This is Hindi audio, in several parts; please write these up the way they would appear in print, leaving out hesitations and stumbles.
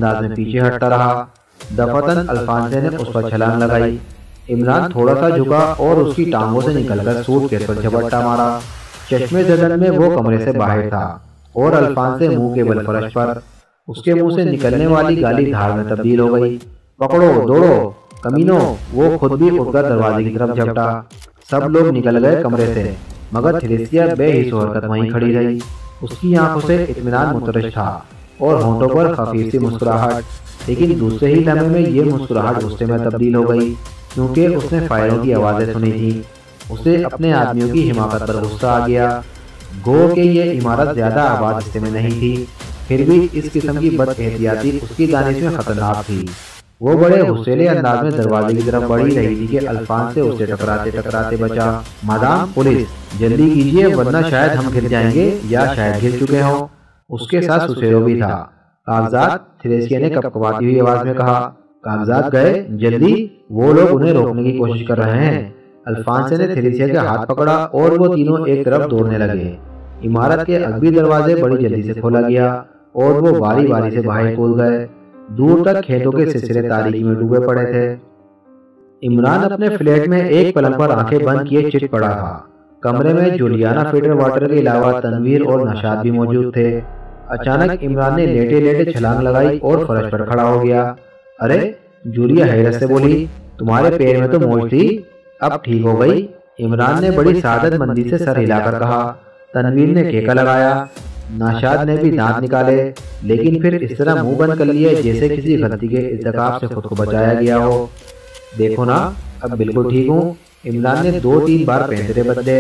अंदाज में पीछे हटता रहा। दफातन अल्फांसे ने उस पर छलांग लगाई। इमरान थोड़ा सा झुका और उसकी टांगों से निकलकर सूटकेस पर झपट्टा मारा। चश्मे जदन में वो कमरे से बाहर था और अल्फांसे मुंह के बल फर्श पर। उसके मुंह से निकलने वाली गाली धार में तब्दील हो गई। पकड़ो, दौड़ो, कमीनों! वो खुद भी उठकर दरवाजे की तरफ झपटा। सब लोग निकल गए कमरे से, मगर थ्रेसिया बेहिस्सो हरकत वहीं खड़ी रही। उसकी आंखों से इत्मीनान मुतरश था और होंठों पर खफीफ सी मुस्कुराहट। लेकिन दूसरे ही लम्हे में ये मुस्कुराहट गुस्से में तब्दील हो गई, क्योंकि उसने फायरों की आवाज़ें सुनी थी। उसे अपने आदमियों की हिमाकत पर गुस्सा आ गया। गो कि ये इमारत ज़्यादा आबाद हिस्से में नहीं थी, फिर भी इस किस्म की बदएहतियाती उसकी दानिश में खतरनाक थी। वो बड़े गुस्सेले अंदाज में दरवाजे की तरफ बढ़ी रही थी कि अल्फांसे उससे टकराते टकराते बचा। मादाम पुलिस, जल्दी कीजिए, वरना शायद हम गिर जाएंगे या शायद गिर चुके हों। उसके साथ सुसेरो भी था। कागजात, थ्रेसिया ने कपकपाती हुई आवाज में कहा। कागजात गए? जल्दी, वो लोग उन्हें रोकने की कोशिश कर रहे हैं। अल्फांसे ने थ्रेसिया के हाथ पकड़ा और वो तीनों एक तरफ दौड़ने लगे। इमारत के अगबी दरवाजे बड़ी जल्दी से खोला गया और वो बारी बारी से बाहर कूद गए। दूर तक खेतों के सिलसिले तारीकी में डूबे पड़े थे। इमरान अपने फ्लैट में एक पलंग पर आंखें बंद किए चित पड़ा था। कमरे में जूलियाना फीटरवाटर के अलावा तनवीर और नशाद भी मौजूद थे। अचानक इमरान ने लेटे लेटे छलांग लगाई और फर्श पर खड़ा हो गया। अरे! जूलिया हैरत से बोली, तुम्हारे पैर में तो मोच थी, अब ठीक हो गई? इमरान ने बड़ी सादतमंदी से सर हिलाकर कहा। तनवीर ने केका लगाया। नाशाद ने भी दांत निकाले, लेकिन फिर इस तरह मुंह बंद कर लिया जैसे किसी गलती के इर्तिकाब से खुद को बचाया गया हो। देखो ना, अब बिल्कुल ठीक हूँ। इमरान ने 2-3 बार पैंतरे बदले।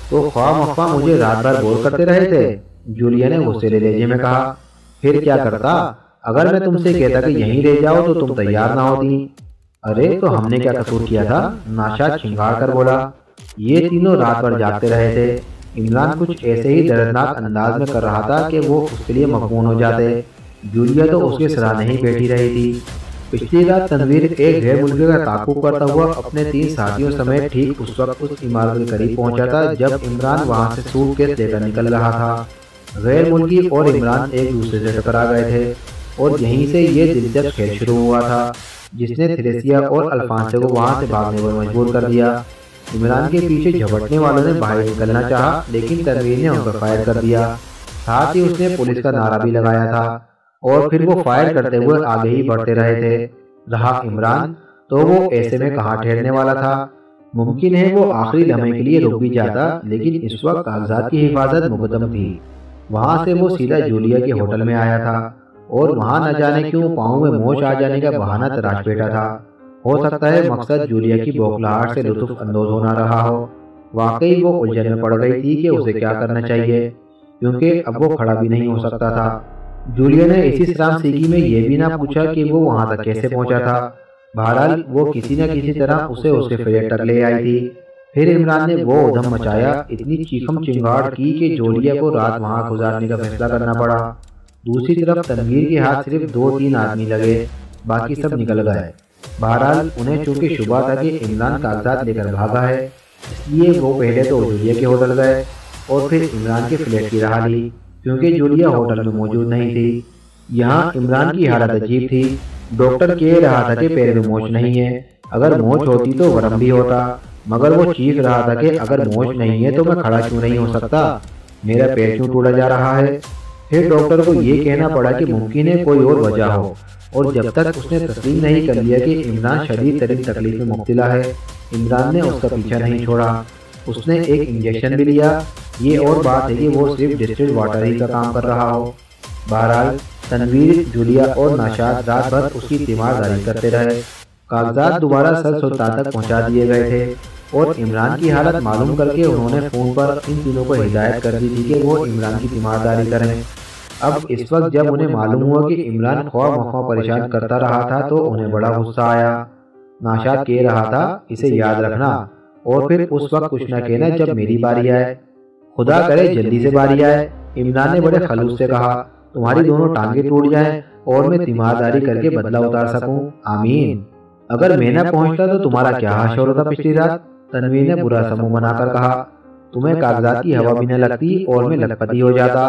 तो ख्वाह मख्वाह मुझे रात भर बोर करते रहे थे, जूलिया ने गुस्सेले लहजे में कहा। फिर क्या करता? अगर मैं तुमसे कहता कि यहीं रह जाओ तो तुम तैयार ना होती। अरे तो हमने क्या कसूर किया था? नाशाद छिंगाड़ कर बोला। ये तीनों रात भर जागते रहे थे। इमरान कुछ ऐसे ही दर्दनाक अंदाज में कर रहा था कि वो उसके लिए मखमून हो जाते। जूलिया तो उसके सराहने ही बैठी रही थी। पिछली रात तनवीर एक गैर मुल्की का ताक़ुब करता हुआ अपने 3 साथियों समेत ठीक उस वक्त उस इमारत के करीब पहुंचा था जब इमरान वहां से सूटकेस लेकर निकल रहा था। गैर मुल्की और इमरान एक दूसरे से टकरा गए थे और यहीं से ये दिलचस्प खेल शुरू हुआ था, जिसने थ्रेसिया और अल्फांसे को वहां से भागने पर मजबूर कर दिया। इमरान के पीछे झपटने वालों ने बाहर निकलना चाहा, लेकिन तनवीर ने उन पर फायर कर दिया। साथ ही उसने पुलिस का नारा भी लगाया था और फिर वो फायर करते हुए आगे ही बढ़ते रहे थे। रहा इमरान, तो वो ऐसे में कहाँ ठहरने वाला था। मुमकिन है वो आखिरी लम्हे के लिए रुक भी जाता, लेकिन इस वक्त कागजात की हिफाजत मुकद्दम थी। वहां से वो सीधा जूलिया के होटल में आया था और वहां न जाने क्यों पाँव में मोच आ जाने का बहाना तराश बैठा था। हो सकता है मकसद जूलिया की बौखलाहट से लुत्फ अंदोज होना रहा हो। वाकई वो उलझन में पड़ गई थी कि उसे क्या करना चाहिए, क्योंकि अब वो खड़ा भी नहीं हो सकता था। जूलिया ने इसी सलाम सीगी में ये भी ना पूछा कि वो वहां तक कैसे पहुंचा था। बहरहाल वो किसी न किसी तरह उसे उसके फ्लैट तक ले आई थी। फिर इमरान ने वो उधम मचाया, इतनी चीखम चिंगाड़ की कि जूलिया को रात वहां गुजारने का फैसला करना पड़ा। दूसरी तरफ तनवीर के हाथ सिर्फ 2-3 आदमी लगे, बाकी सब निकल गए। बहरहाल उन्हें चूंकि शुबा था कि इमरान कागजात लेकर भागा है, इसलिए वो पहले तो जूलिया के होटल गए और फिर इमरान के फ्लैट की राह ली, क्योंकि जूलिया होटल में मौजूद नहीं थी। यहाँ इमरान की हालत अजीब थी। डॉक्टर कह रहा था कि पैर में मोच नहीं है, अगर मोच होती तो वरम भी होता, मगर वो चीख रहा था कि अगर मोच नहीं है तो मैं खड़ा क्यों नहीं हो सकता, मेरा पैर क्यों टूटा जा रहा है। फिर डॉक्टर को ये कहना पड़ा कि मुमकिन है कोई और वजह हो, और जब तक उसने तस्लीम नहीं कर लिया कि इमरान शदीद तरीन तकलीफ में मुब्तला है, इमरान ने उसका पीछा नहीं छोड़ा। उसने एक इंजेक्शन भी लिया। ये और बात है कि वो सिर्फ डिस्टिल्ड वाटर ही का काम कर रहा हो। बहरहाल तनवीर, जूलिया और नाशाद रात भर उसकी तीमारदारी करते रहे। कागजात दोबारा सर सुल्तान तक पहुंचा दिए गए थे और इमरान की हालत मालूम करके उन्होंने फ़ोन पर इन तीनों को हिदायत कर दी थी कि वो इमरान की तीमारदारी करें। अब इस वक्त जब उन्हें मालूम हुआ कि इमरान ख्वाह मख्वाह परेशान करता रहा था तो उन्हें बड़ा गुस्सा आया। नाशाद कह रहा था, इसे याद रखना और फिर उस वक्त कुछ न कहना जब मेरी बारी आए। खुदा करे जल्दी से बारी आए। इमरान ने बड़े खलूस से कहा, तुम्हारी दोनों टांगे टूट जाएं और मैं तीमारदारी करके बदला उतार सकूं, आमीन। अगर मैं न पहुंचता तो तुम्हारा क्या हाशर होता पिछली रात, तनवीर ने बुरा समूह बनाकर कहा। तुम्हें कागजात की हवा भी न लगती और मैं लखपति हो जाता,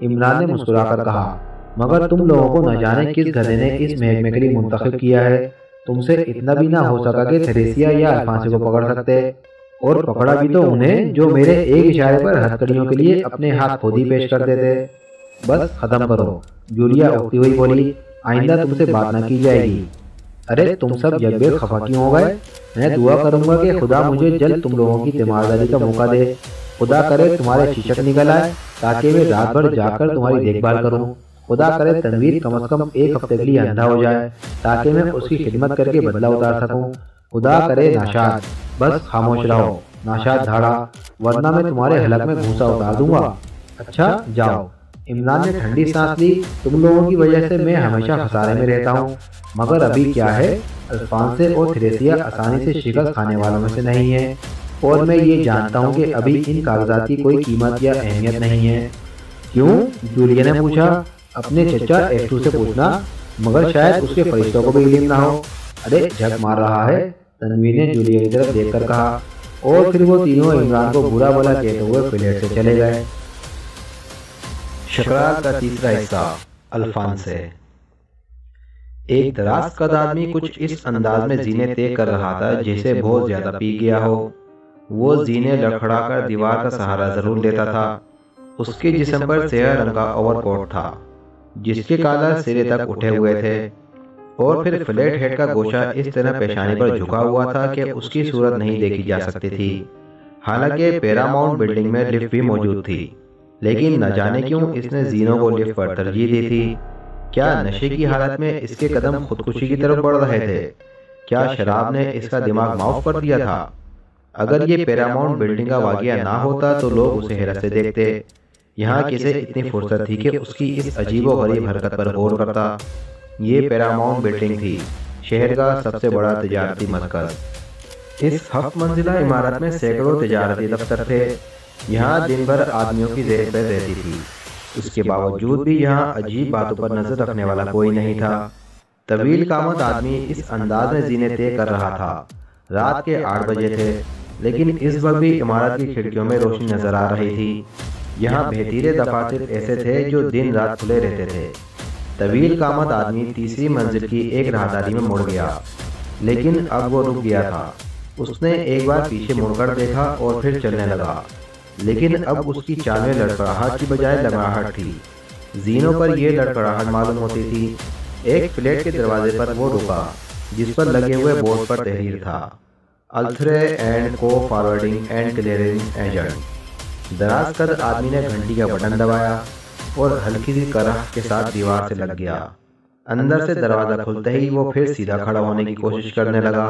इमरान ने मुस्कुराकर कहा। मगर तुम लोगों को न जाने किस गधे ने इस महकमे के लिए मुंतखब किया है। तुमसे इतना भी ना हो सका कि थेरेसिया या अल्फांसो को पकड़ सकते, और पकड़ा भी तो उन्हें जो मेरे एक इशारे पर हथकड़ियों के लिए अपने हाथ खुद ही पेश कर देते। बस खत्म करो, जूलिया उठती हुई बोली, आइंदा तुमसे बात ना की जाएगी। अरे तुम सब यकबेर खफा क्यों हो गए? मैं दुआ करूंगा कि खुदा मुझे जल्द तुम लोगों की तीमारदारी का मौका दे। खुदा करे तुम्हारे शीशक निकल आए ताकि मैं रात भर जाकर तुम्हारी देखभाल करूं। खुदा करे तनवीर कम से कम एक हफ्ते के लिए अंधा हो जाए ताकि मैं उसकी खिदमत करके बदला उतार सकूं। खुदा करे नाशाद, बस खामोश रहो नाशाद धाड़ा, वरना मैं तुम्हारे हलक में भूसा उतार दूंगा। अच्छा जाओ। इमरान ने ठंडी सांस ली। तुम लोगों की वजह से मैं हमेशा खसारे में रहता हूँ, मगर अभी क्या है, अल्फांसे और थेरेसिया आसानी से शिकस्त खाने वालों में से नहीं है, और मैं ये जानता हूँ कि अभी इन कागजात की कोई कीमत या अहमियत नहीं है। क्यों? जूलिया ने पूछा। अपने चचा एस्टू से पूछना, मगर शायद उसके फरिश्तों को भी इल्म ना हो। अरे झक मार रहा है, तनवीर ने जूलिया की तरफ देखकर कहा, और फिर वो तीनों इमरान को बुरा भला कहते हुए फ्लैट से चले गए। शकरार का तीसरा हिस्सा, अल्फांसे। एक दराज कद आदमी कुछ इस अंदाज में जीने तय कर रहा था जैसे बहुत ज्यादा पी गया हो। वो जीने लड़खड़ाकर दीवार का सहारा जरूर लेता था। उसके जिस्म पर स्याह रंग का ओवरकोट था जिसके कॉलर सिरे तक उठे हुए थे, और फिर फ्लैट हेड का गोशा इस तरह पेशानी पर झुका हुआ था कि उसकी सूरत नहीं देखी जा सकती थी। हालांकि पैरामाउंट बिल्डिंग में लिफ्ट भी मौजूद थी, लेकिन न जाने क्यों इसने जीनों को लिफ्ट पर तरजीह दी थी। क्या नशे की हालत में इसके कदम खुदकुशी की तरफ बढ़ रहे थे? क्या शराब ने इसका दिमाग माफ कर दिया था? अगर ये पैरामाउंट बिल्डिंग का वाकया ना होता तो लोग उसे हैरत से देखते। यहाँ किसे इतनी फुर्सत थी कि उसकी इस अजीबो गरीब हरकत पर गौर करता। ये पैरामाउंट बिल्डिंग थी, शहर का सबसे बड़ा तिजारती मरकज। इस 7 मंजिला इमारत में सैकड़ों तिजारती दफ्तर थे। यहाँ दिन भर आदमियों की ज़ेर पैर रहती थी। उसके बावजूद भी यहाँ अजीब बातों पर नजर रखने वाला कोई नहीं था। तवील कामत आदमी इस अंदाज में जीने तय कर रहा था। रात के 8 बजे थे, लेकिन इस वक्त भी इमारत की खिड़कियों में रोशनी नजर आ रही थी। यहाँ बेहतरीन दफातर ऐसे थे जो दिन रात खुले रहते थे। तवील कामत आदमी तीसरी मंजिल की एक राहदारी में मुड़ गया, लेकिन अब वो रुक गया था। उसने एक बार पीछे मुड़कर देखा और फिर चलने लगा, लेकिन अब उसकी चाल में लड़खड़ाहट की बजाय लड़खड़ाहट थी। जीनों पर यह लड़खड़ाहट मालूम होती थी। एक फ्लैट के दरवाजे पर वो रुका, जिस पर लगे हुए बोर्ड पर तहरीर था, अल्थरे एंड को फॉरवर्डिंग एंड क्लियरिंग एजेंट। दराज कद आदमी ने घंटी का बटन दबाया और हल्की सी करह के साथ दीवार से लग गया। अंदर से दरवाजा खुलते ही वो फिर सीधा खड़ा होने की कोशिश करने लगा।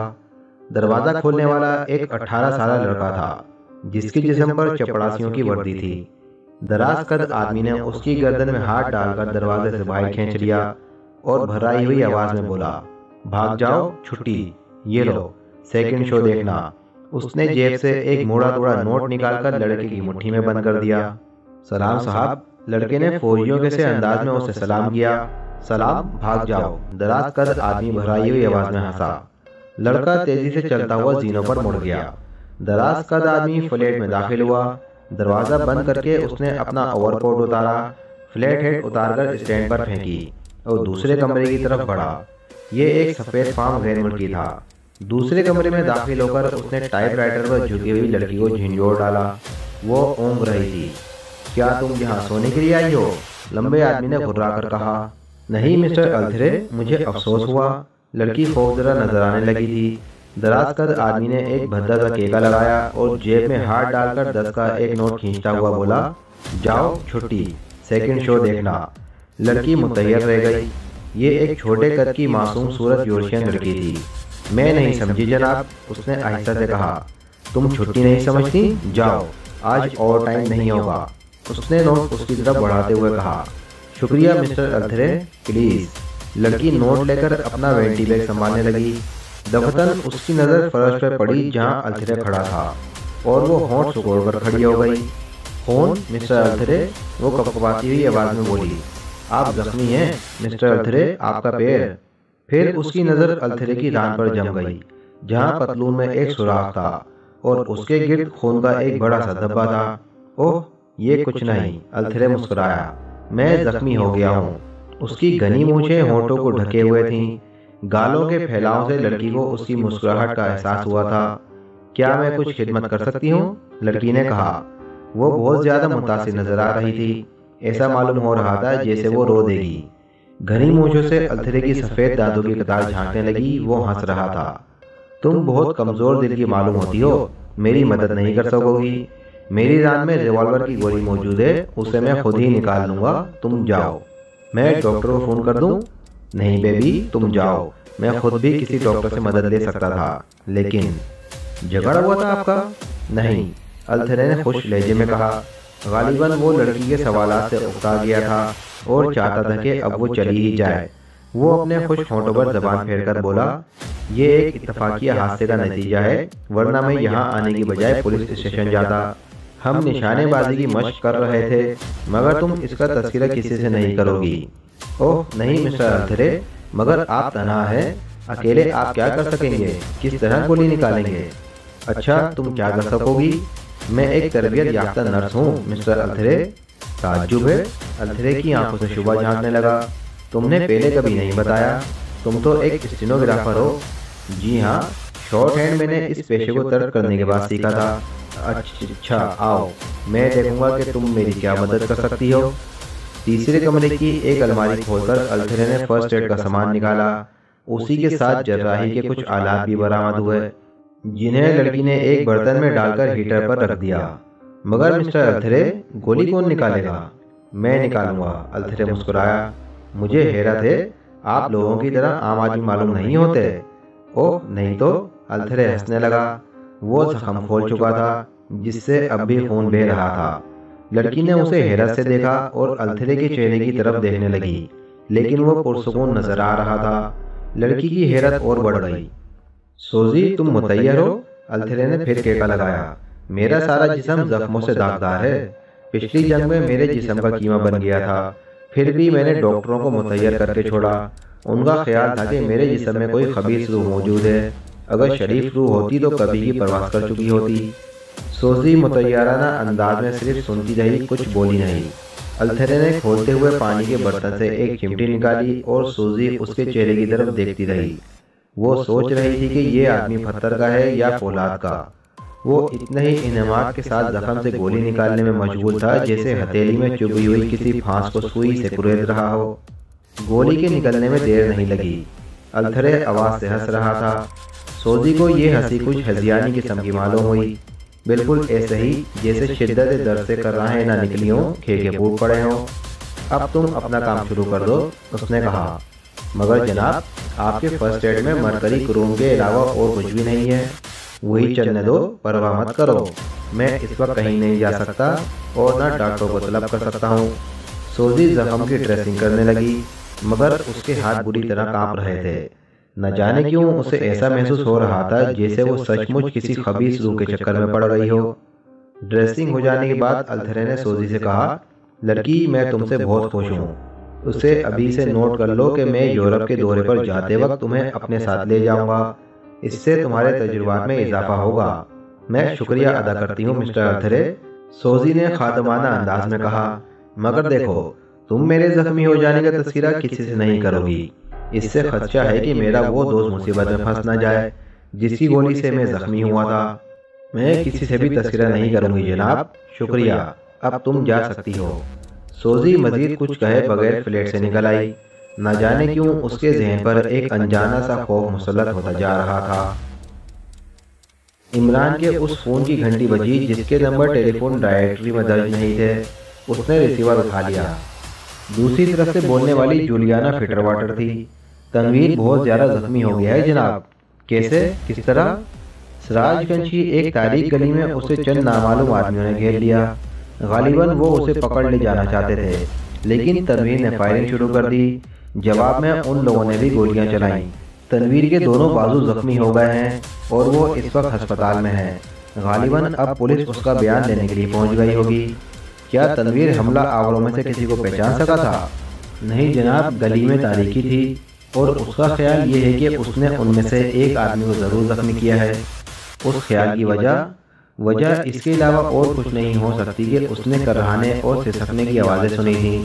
दरवाजा खोलने वाला एक 18 साल लड़का था, जिसके जिस्म पर चपड़ासियों की वर्दी थी। दराज कद आदमी ने उसकी गर्दन में हाथ डालकर दरवाजे से बाहर खींच लिया और भराई हुई आवाज में बोला, भाग जाओ, छुट्टी, ये लो, सेकंड शो देखना। उसने जेब से एक मोड़ा तोड़ा नोट निकालकर लड़के की मुट्ठी में बंद कर दिया। सलाम साहब। लड़के ने फौजियों के से अंदाज में उसे सलाम किया। सलाम, भाग जाओ। दराज कद आदमी भराई हुई आवाज में हंसा। लड़का तेजी से चलता हुआ जीनों पर मुड़ गया। दराज कद आदमी फ्लैट में दाखिल हुआ। दरवाजा बंद करके उसने अपना ओवरकोट उतारा, फ्लैट हेड उतारकर स्टैंड पर फेंकी और दूसरे कमरे की तरफ बढ़ा। ये एक सफेद फार्म गैर मुल्की था। दूसरे कमरे में दाखिल होकर उसने टाइपराइटर पर झुकी हुई लड़की को झिंझोड़ डाला। वो ऊँग रही थी। क्या तुम यहाँ सोने के लिए आई हो? लंबे आदमी ने घुर्रा कर कहा। नहीं मिस्टर अल्थरे, मुझे अफसोस हुआ। लड़की खौफजदा नजर आने लगी थी। दराज कद आदमी ने एक भद्दा सा केका लगाया और जेब में हाथ डालकर 10 का एक नोट खींचता हुआ बोला, जाओ, छुट्टी, सेकंड शो देखना। लड़की मुतैयर रह गई। ये एक छोटे कद की मासूम सूरत यूरोशियन लड़की थी। मैं नहीं समझी जनाब, उसने आहिस्ता से कहा। तुम छुट्टी नहीं समझती? जाओ, आज ओवर टाइम नहीं होगा। उसने नोट उसकी तरफ बढ़ाते हुए कहा। शुक्रिया मिस्टर अल्थरे, प्लीज। लड़की नोट लेकर अपना वेंटी बैग संभालने लगी। दफतन उसकी नजर फर्श पर पड़ी जहां अल्थरे खड़ा था, और वो होंठ सुकोड़कर खड़ी हो गई। कौन? मिस्टर अल्थरे, वो कपकपाती हुई आवाज में बोली। आप जख्मी हैं मिस्टर अल्थरे, आपका पैर। फिर उसकी नजर अल्थरे की रान पर जम गई, जहां पतलून में एक सुराख था और उसके गिर्द खून का एक बड़ा सा धब्बा था। ओह, ये कुछ नहीं, अल्थरे मुस्कुराया। मैं जख्मी हो गया हूँ। उसकी घनी मूछें होठों को ढके हुए थीं। गालों के फैलाव से लड़की को उसकी मुस्कुराहट का एहसास हुआ था। क्या मैं कुछ खिदमत कर सकती हूँ? लड़की ने कहा। वो बहुत ज्यादा मुतासिर नजर आ रही थी। ऐसा मालूम हो रहा था जैसे वो रो देगी। घनी मूछों से अल्थरे की सफेद दांतों की कतार झांकने लगी। वो हंस रहा था। तुम बहुत कमजोर दिल की मालूम होती हो, मेरी मदद नहीं कर सकोगी। मेरी रान में रिवॉल्वर की गोली मौजूद है, उसे मैं खुद ही निकाल लूंगा। तुम जाओ। मैं डॉक्टर को फोन कर दूं? नहीं बेबी, तुम जाओ। मैं खुद भी किसी डॉक्टर से मदद ले सकता था, लेकिन झगड़ा हुआ था आपका? नहीं, अल्थरे ने खुश लहजे में कहा। गालिबन वो लड़की के सवालात से उकता गया था और चाहता था कि अब वो चली ही जाए। वो अपने खुश होंठों पर जबान फेरकर बोला, ये एक इत्तफाकिया हादसे का नतीजा है, वरना मैं यहाँ आने की बजाय पुलिस स्टेशन जाता। हम निशानेबाजी की मशक कर रहे थे, मगर तुम इसका तस्करा किसी से नहीं करोगी। ओह नहीं मिस्टर अल्थरे, मगर आप तन्हा हैं, अकेले आप क्या कर सकेंगे? किस तरह गोली निकालेंगे? अच्छा, तुम क्या कर सकोगी? मैं एक तरबियत याफ्ता नर्स हूँ मिस्टर अल्थरे। ताज्जुब है। अल्थरे की आंखों से शुबा झांकने लगा। तुमने पहले कभी नहीं बताया। तुम तो एक स्टेनोग्राफर हो। जी हाँ, शॉर्ट हैंड मैंने इस पेशे को तर्क करने के बाद सीखा था। अच्छा आओ, मैं देखूंगा कि तुम मेरी क्या मदद कर सकती हो। तीसरे कमरे की एक अलमारी खोलकर अल्थरे ने फर्स्ट एड का सामान निकाला। उसी के साथ जर्राही के कुछ आलात भी बरामद हुए, जिन्हें लड़की ने एक बर्तन में डालकर हीटर पर रख दिया। मगर मिस्टर अल्थरे, गोली कौन निकालेगा? मैं निकालूंगा। अल्थरे मुस्कुराया। मुझे हैरत है, आप लोगों की तरह आम आदमी मालूम नहीं होते। ओह नहीं तो? अल्थरे हंसने लगा। वो जख्म खोल चुका था, जिससे अब भी खून बह रहा था। लड़की ने उसे हैरत से देखा और अल्थरे के चेहरे की तरफ देखने लगी, लेकिन वो पुरसुकून नजर आ रहा था। लड़की की हैरत और बढ़ गई। सोजी, तुम मुतैयर हो? अल्थरे ने फिर केका लगाया। मेरा सारा जिस्म जख्मों से दागदार है। पिछली जंग में मेरे जिस्म का कीमा बन गया था, फिर भी मैंने डॉक्टरों को मुतैयर करके छोड़ा। उनका ख्याल था कि मेरे जिस्म में कोई खबीस रूह मौजूद है। अगर शरीफ रूह होती तो कभी की परवास कर चुकी होती। सोजी मुतैयाराना अंदाज में सिर्फ सुनती रही, कुछ बोली नहीं। अल्थरे ने खोलते हुए पानी के बर्तन से एक चिमटी निकाली और सोजी उसके चेहरे की तरफ देखती रही। वो सोच रही थी कि ये आदमी पत्थर का है या फौलाद का। वो इतने ही इन्हमाक के साथ जख्म से गोली निकालने में मशगूल था जैसे हथेली में चुभी हुई किसी फांस को सुई से कुरेद रहा हो। गोली के निकलने में देर नहीं लगी। अल्थरे आवाज से हंस रहा था। सोजी को ये हंसी कुछ हजियानी किस्म की मालूम हुई, बिल्कुल ऐसे ही जैसे शिद्दत दर्द से कराहें ना निकली हों, खेके फूट पड़े हों। अब तुम अपना काम शुरू कर दो, उसने कहा। मगर जनाब, आपके फर्स्ट एड में मरकरी क्रोम के अलावा और कुछ भी नहीं है। वही चलने दो, परवाह मत करो। मैं इस वक्त कहीं नहीं जा सकता और ना डॉक्टर को तलब कर सकता हूँ। सोजी जख्म की ड्रेसिंग करने लगी, मगर उसके हाथ बुरी तरह कांप रहे थे। न जाने क्यों उसे ऐसा महसूस हो रहा था जैसे वो सचमुच किसी खबीस रूह के चक्कर में पड़ गई हो। ड्रेसिंग हो जाने के बाद अल्थरे ने सोजी से कहा, लड़की, मैं तुमसे बहुत खुश हूँ। उसे अभी से नोट कर लो कि मैं यूरोप के दौरे पर जाते वक्त तुम्हें अपने साथ ले जाऊंगा। इससे तुम्हारे तजुर्बात में इजाफा होगा। मैं शुक्रिया अदा करती हूँ मिस्टर अल्थरे, सोजी ने खादमाना अंदाज में कहा। मगर देखो, तुम मेरे जख्मी हो जाने का तस्करा किसी से नहीं करोगी। इससे खदशा है कि मेरा वो दोस्त मुसीबत में फंस न जाए जिसकी गोली से मैं जख्मी हुआ था। मैं किसी से भी तस्करा नहीं करूंगी जनाब। शुक्रिया, अब तुम जा सकती हो। सोजी मजीद कुछ कहे बगैर फ्लैट से निकल आई। न जाने क्यों उसके जहन पर एक अनजाना सा खौफ मुसल्लत होता जा रहा था। इमरान के उस फोन की घंटी बजी जिसके नंबर टेलीफोन डायरेक्टरी में दर्ज नहीं थे। उसने रिसीवर उठा लिया। दूसरी तरफ से बोलने वाली जूलियाना फिटरवाटर थी। तनवीर बहुत ज्यादा जख्मी हो गया है जनाब। कैसे, किस तरह? सराजगंज की एक तारीख गली में उसे चंद नामालूम आदमियों ने घेर लिया। गालिबन वो उसे पकड़ ले जाना चाहते थे, लेकिन तनवीर ने फायरिंग शुरू कर दी। जवाब में उन लोगों ने भी गोलियां चलाईं। तनवीर के दोनों बाजू जख्मी हो गए हैं और वो इस वक्त अस्पताल में है। गालिबन अब पुलिस उसका बयान लेने के लिए पहुंच गई होगी। क्या तनवीर हमला आवरों में से किसी को पहचान सका था? नहीं जनाब, गली में तारीकी थी और उसका ख्याल ये है कि उसने उनमें से एक आदमी को जरूर जख्मी किया है। उस ख्याल की वजह इसके अलावा और कुछ नहीं हो सकती कि उसने कराहने और सिसकने की आवाज़ें सुनी थी।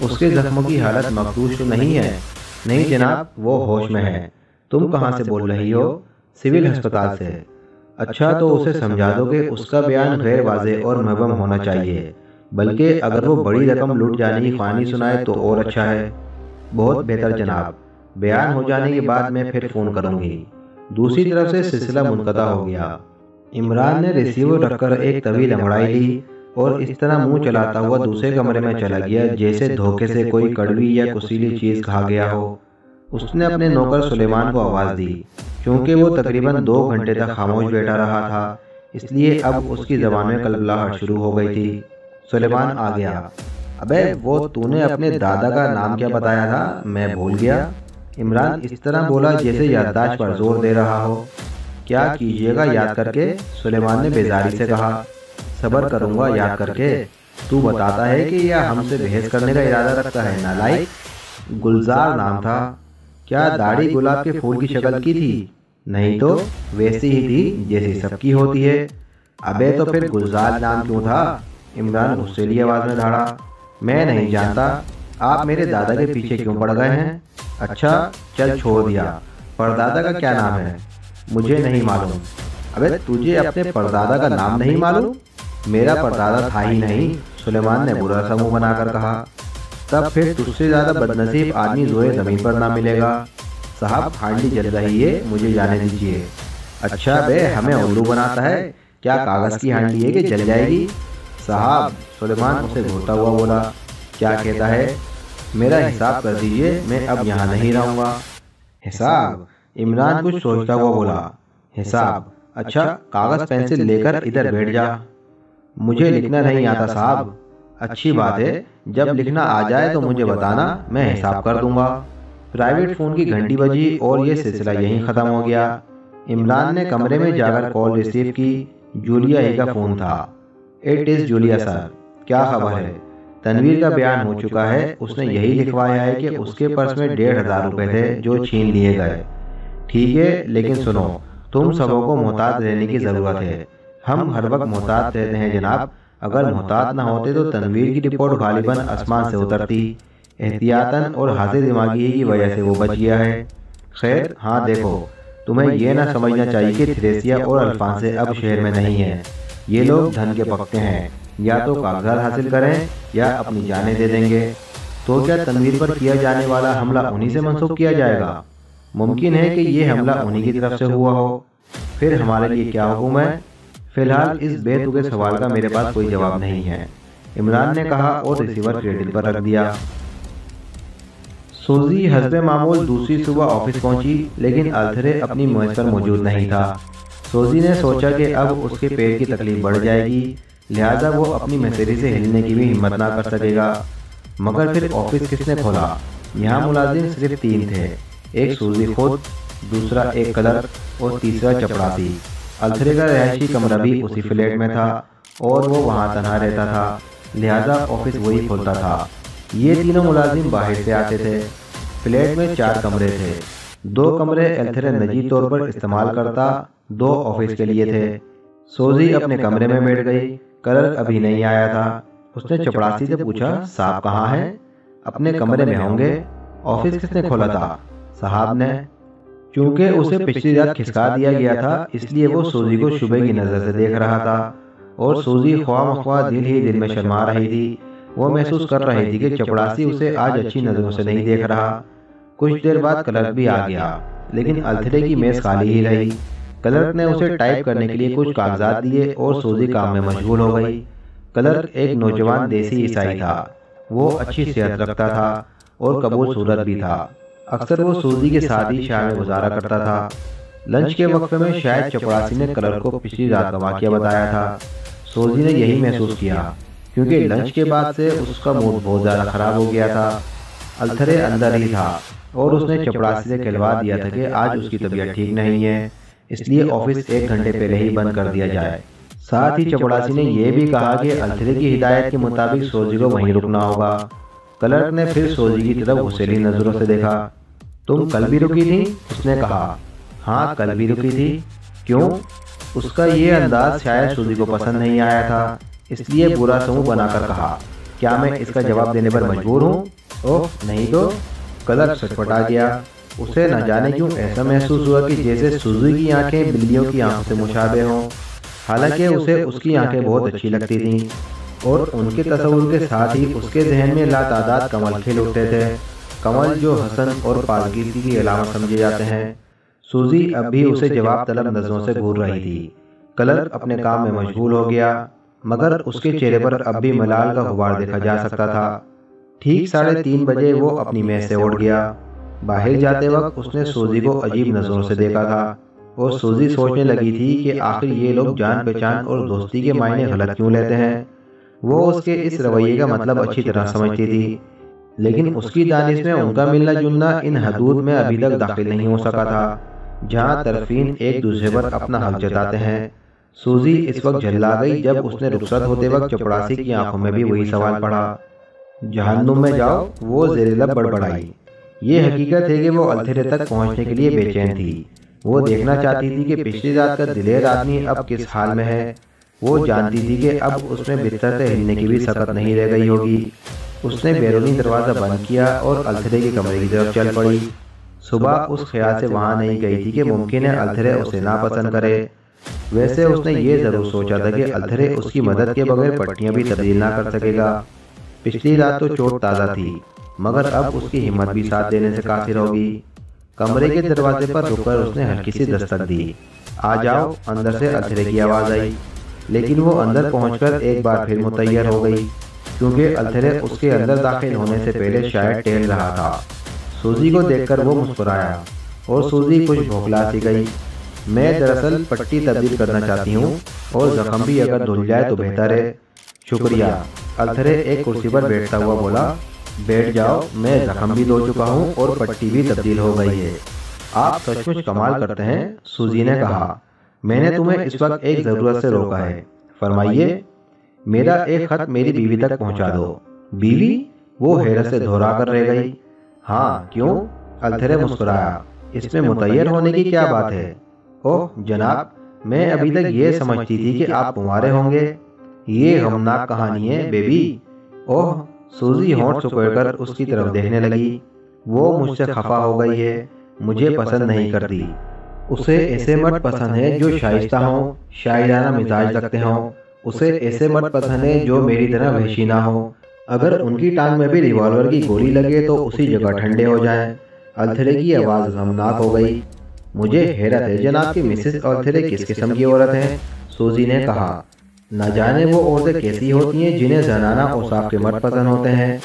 उसके जख्मों की हालत मखदूश तो नहीं है? नहीं जनाब, वो होश में है। तुम कहाँ से बोल रही हो? सिविल अस्पताल से। अच्छा, तो उसे समझा दो कि उसका बयान गैर वाज़ेह और मुबहम होना चाहिए, बल्कि अगर वो बड़ी रकम लूट जाने की कहानी सुनाए तो और अच्छा है। बहुत बेहतर जनाब, बयान हो जाने के बाद मैं फिर फ़ोन करूँगी। दूसरी तरफ से सिलसिला मुनक़ता हो गया। इमरान ने रिसीवर रखकर एक तवील अंगड़ाई ली और इस तरह मुंह चलाता हुआ दूसरे कमरे में चला गया जैसे धोखे से कोई कड़वी या कुसीली चीज़ खा गया हो। उसने अपने नौकर सुलेमान को आवाज़ दी। क्योंकि वो तकरीबन 2 घंटे तक खामोश बैठा रहा था, इसलिए अब उसकी ज़बान में कलबलाहट शुरू हो गई थी। सुलेमान आ गया। अबे वो तूने अपने दादा का नाम क्या बताया था? मैं भूल गया। इमरान इस तरह बोला जैसे याददाश्त पर जोर दे रहा हो। क्या कीजिएगा याद करके? सुलेमान ने बेजारी से कहा। सब्र करूँगा याद करके। तू बताता है कि यह हमसे बहस करने का इरादा रखता है नालायक। गुलजार नाम था। क्या दाढ़ी गुलाब के फूल की शक्ल की थी? नहीं तो वैसी ही थी जैसी सबकी होती है। अबे तो फिर गुलजार नाम क्यों था? इमरान गुस्सेली आवाज़ में धाड़ा। मैं नहीं जानता। आप मेरे दादा के पीछे क्यों पड़ गए हैं? अच्छा चल छोड़ दिया। परदादा का क्या नाम है? मुझे नहीं मालूम। अबे तुझे अपने परदादा का नाम नहीं मालूम? मेरा परदादा था ही नहीं, सुलेमान ने बुरा सा मुंह बनाकर कहा। तब फिर तुझसे ज़्यादा बदनसीब आदमी जोए ज़मीन पर ना मिलेगा। साहब हांडी जल रही है, मुझे जाने दीजिए। अच्छा बे, हमें उल्लू बनाता है? क्या कागज़ की हांडी है कि जल जाएगी? साहब, सुलेमान उसे घूरता हुआ बोला। क्या कहता है? मेरा हिसाब कर दीजिए, मैं अब यहाँ नहीं रहूँगा। हिसाब? इमरान कुछ सोचता हुआ बोला। हिसाब? अच्छा कागज़ पेंसिल लेकर इधर बैठ जा। मुझे लिखना नहीं आता साहब। अच्छी बात है, जब लिखना आ जाए तो मुझे बताना, मैं हिसाब कर दूंगा। प्राइवेट फ़ोन की घंटी बजी और ये सिलसिला यहीं ख़त्म हो गया। इमरान ने कमरे में जाकर कॉल रिसीव की। जूलिया ही का फ़ोन था। इट इज़ जूलिया सर, क्या खबर है? तनवीर का बयान हो चुका है। उसने यही लिखवाया है कि उसके पर्स में 1500 रुपये थे जो छीन लिए गए। ठीक है, लेकिन सुनो, तुम सबों को मोहतात रहने की ज़रूरत है। हम हर वक्त मोहतात रहते हैं जनाब। अगर मोहतात ना होते तो तनवीर की रिपोर्ट गालिबन आसमान से उतरती। एहतियातन और हाजिर दिमागी की वजह से वो बच गया है। खैर हाँ देखो, तुम्हें यह ना समझना चाहिए कि थ्रेसिया और अल्फांसे अब शहर में नहीं है। ये लोग धन के पक्के हैं, या तो कागजात हासिल करें या अपनी जानें दे देंगे। तो क्या तनवीर पर किया जाने वाला हमला उन्हीं से मंसूब किया जाएगा? मुमकिन है कि ये हमला उन्हीं की तरफ से हुआ हो। फिर हमारे लिए क्या हुक्म है? फिलहाल इस बेतुके सवाल का मेरे पास कोई जवाब नहीं है, इमरान ने कहा और रिसीवर टेबल पर रख दिया। सूजी हस्बे मामूल दूसरी सुबह ऑफिस पहुंची, लेकिन अल्थरे अपनी मेज पर मौजूद नहीं था। सूजी ने सोचा कि अब उसके पेट की तकलीफ बढ़ जाएगी, लिहाजा वो अपनी मसेरी से हिलने की भी हिम्मत ना कर सकेगा। मगर फिर ऑफिस किसने खोला? यहाँ मुलाजिम सिर्फ 3 थे। एक सूजी खुद, दूसरा एक क्लर्क और तीसरा चपरासी। अल्थरे का रिहायशी कमरा भी उसी फ्लैट में था और वो वहाँ तनहा रहता था, लिहाजा ऑफिस वही खोलता था। ये तीनों मुलाजिम बाहर से आते थे। फ्लैट में 4 कमरे थे। 2 कमरे अल्थरे निजी तौर पर इस्तेमाल करता, 2 ऑफिस के लिए थे। सोजी अपने कमरे में बैठ गई। क्लर्क अभी नहीं आया था। उसने चपरासी से पूछा, साहब कहाँ हैं? अपने कमरे में होंगे। ऑफिस किसने खोला था? साहब ने। क्योंकि उसे पिछली रात खिसका दिया गया था, इसलिए वो सूजी को शुबह की नज़र से देख रहा था और सूजी ख्वाह दिल ही दिल में शर्मा रही थी। वो महसूस कर रही थी कि चपड़ासी उसे आज अच्छी नज़रों से नहीं देख रहा। कुछ देर बाद क्लर्क भी आ गया, लेकिन अल्थरे की मेज़ खाली ही रही। क्लर्क ने उसे टाइप करने के लिए कुछ कागजात दिए और सूजी काम में मशगूल हो गई। क्लर्क एक नौजवान देसी ईसाई था। वो अच्छी सेहत रखता था और कबूल सूरत भी था। अक्सर वो सूजी के साथ ही शाम में गुजारा करता था। लंच के वक्फे में शायद चपरासी ने क्लर्क को पिछली रात का वाक़या बताया था। सूजी ने यही महसूस किया, क्योंकि लंच के बाद से उसका मूड बहुत ज़्यादा ख़राब हो गया था। अल्थरे अंदर ही था और उसने चपरासी से कहलवा दिया था कि आज उसकी तबीयत ठीक नहीं है, इसलिए ऑफिस 1 घंटे पहले ही बंद कर दिया जाए। साथ ही चपरासी ने यह भी कहा कि अल्थरे की हिदायत के मुताबिक सूजी को वहीं रुकना होगा। क्लर्क ने फिर सूजी की तरफ गुस्सैली नज़रों से देखा। तुम कल भी रुकी थी? उसने कहा। हाँ कल भी रुकी थी। क्यों? उसका ये अंदाज शायद सूजी को पसंद नहीं आया था, इसलिए बुरा समूह बनाकर कहा, क्या मैं इसका जवाब देने पर मजबूर हूँ? ओह नहीं तो। क्लर्क छटपटा गया। उसे न जाने क्यों ऐसा महसूस हुआ कि जैसे सूजी की आंखें बिल्लियों की आंखों से मुशाबे हों। हालांकि उसे उसकी आंखें बहुत अच्छी लगती थीं और उनके तस्वुर के साथ ही उसके जहन में लातादाद कमल खिल उठते थे। कमल जो हसन और पालकीर्ति की अलामत समझे जाते हैं। सूजी अब भी उसे जवाब तलब नजरों से घूर रही थी। क्लर्क अपने काम में मशगूल हो गया, मगर उसके चेहरे पर अब भी मलाल का गुबार देखा जा सकता था। ठीक 3:30 बजे वो अपनी मेज से उठ गया। बाहर जाते वक्त उसने सूजी को अजीब नजरों से देखा था और सूजी सोचने लगी थी कि आखिर ये लोग जान पहचान और दोस्ती के मायने गलत क्यों लेते हैं। वो उसके इस रवैये का मतलब अच्छी तरह समझती थी, लेकिन उसकी दानिश में उनका मिलना जुलना इन हदूद में अभी तक दाखिल नहीं हो सका था जहाँ तरफीन एक दूसरे पर अपना हक जताते हैं। सूजी इस वक्त झल्ला गई जब उसने रुखसत होते वक्त चपड़ासी की आंखों में भी वही सवाल पड़ा। जहन्नुम में जाओ, वो ज़ेरे-लब बड़बड़ाई। ये हकीकत है कि वो अल्थेरे तक पहुंचने के लिए बेचैन थी। वो देखना चाहती थी कि पिछली रात का दिलेर आदमी अब किस हाल में है। वो जानती थी कि अब उसमें बिस्तर से हिलने की भी सकत नहीं रह गई होगी। उसने बैरूनी दरवाज़ा बंद किया और अल्थेरे के कमरे की तरफ चल पड़ी। सुबह उस ख्याल से वहाँ नहीं गई थी कि मुमकिन है अल्थेरे उसे नापसंद करे। वैसे उसने ये ज़रूर सोचा था कि अल्थेरे उसकी मदद के बगैर पट्टियाँ भी तब्दील ना कर सकेगा। पिछली रात तो चोट ताज़ा थी, मगर अब उसकी हिम्मत भी साथ देने से कासिर होगी। कमरे के दरवाजे पर रुककर उसने हल्की सी दस्तक दी। आ जाओ, अंदर से अल्थेरे की आवाज़ आई, लेकिन वो अंदर पहुंचकर एक बार फिर मुतैयर हो गई, क्योंकि अल्थेरे उसके अंदर दाखिल होने से पहले शायद टहल रहा था। सूजी को देखकर वो मुस्कुराया और सूजी कुछ भौखला सी गई। मैं दरअसल पट्टी तब्दील करना चाहती हूँ और जख्म भी अगर धुल जाए तो बेहतर है। शुक्रिया। अल्थेरे एक कुर्सी पर बैठता हुआ बोला। बैठ जाओ, मैं जख्म भी धो चुका हूँ और पट्टी भी तब्दील हो गई है। आप सचमुच कमाल करते हैं, सूजी ने कहा। मैंने तुम्हें इस वक्त एक ज़रूरत से रोका है, फरमाइए। मेरा एक खत मेरी बीवी तक पहुंचा दो। बीवी? वो हैरत से दोहरा कर रह गई। हाँ, क्यों? अल्थेरे मुस्कुराया। इसमें मुतैयर होने की क्या बात है? ओह जनाब, मैं अभी तक ये समझती थी कि आप कुंवारे होंगे। ये गमनाक कहानी है बेबी। ओह, सूजी होंठ सुकड़कर उसकी तरफ देखने लगी। वो मुझसे खफा हो गई है, मुझे पसंद नहीं करती। उसे ऐसे मर्द पसंद है जो शाइस्ता हों, शायराना मिजाज रखते हों। उसे ऐसे मर्द पसंद है जो मेरी तरह वहशी ना हो। अगर उनकी टांग में भी रिवॉल्वर की गोली लगे तो उसी जगह ठंडे हो जाएं। अल्थेरे की आवाज़ गमनाक हो गई। मुझे हैरत है जनाब कि मिसेस अल्थेरे किस किस्म की औरत है, सूजी ने कहा। न जाने वो औरतें कैसी होती हैं जिन्हें जनाना औसाफ के मर्द पसंद होते हैं।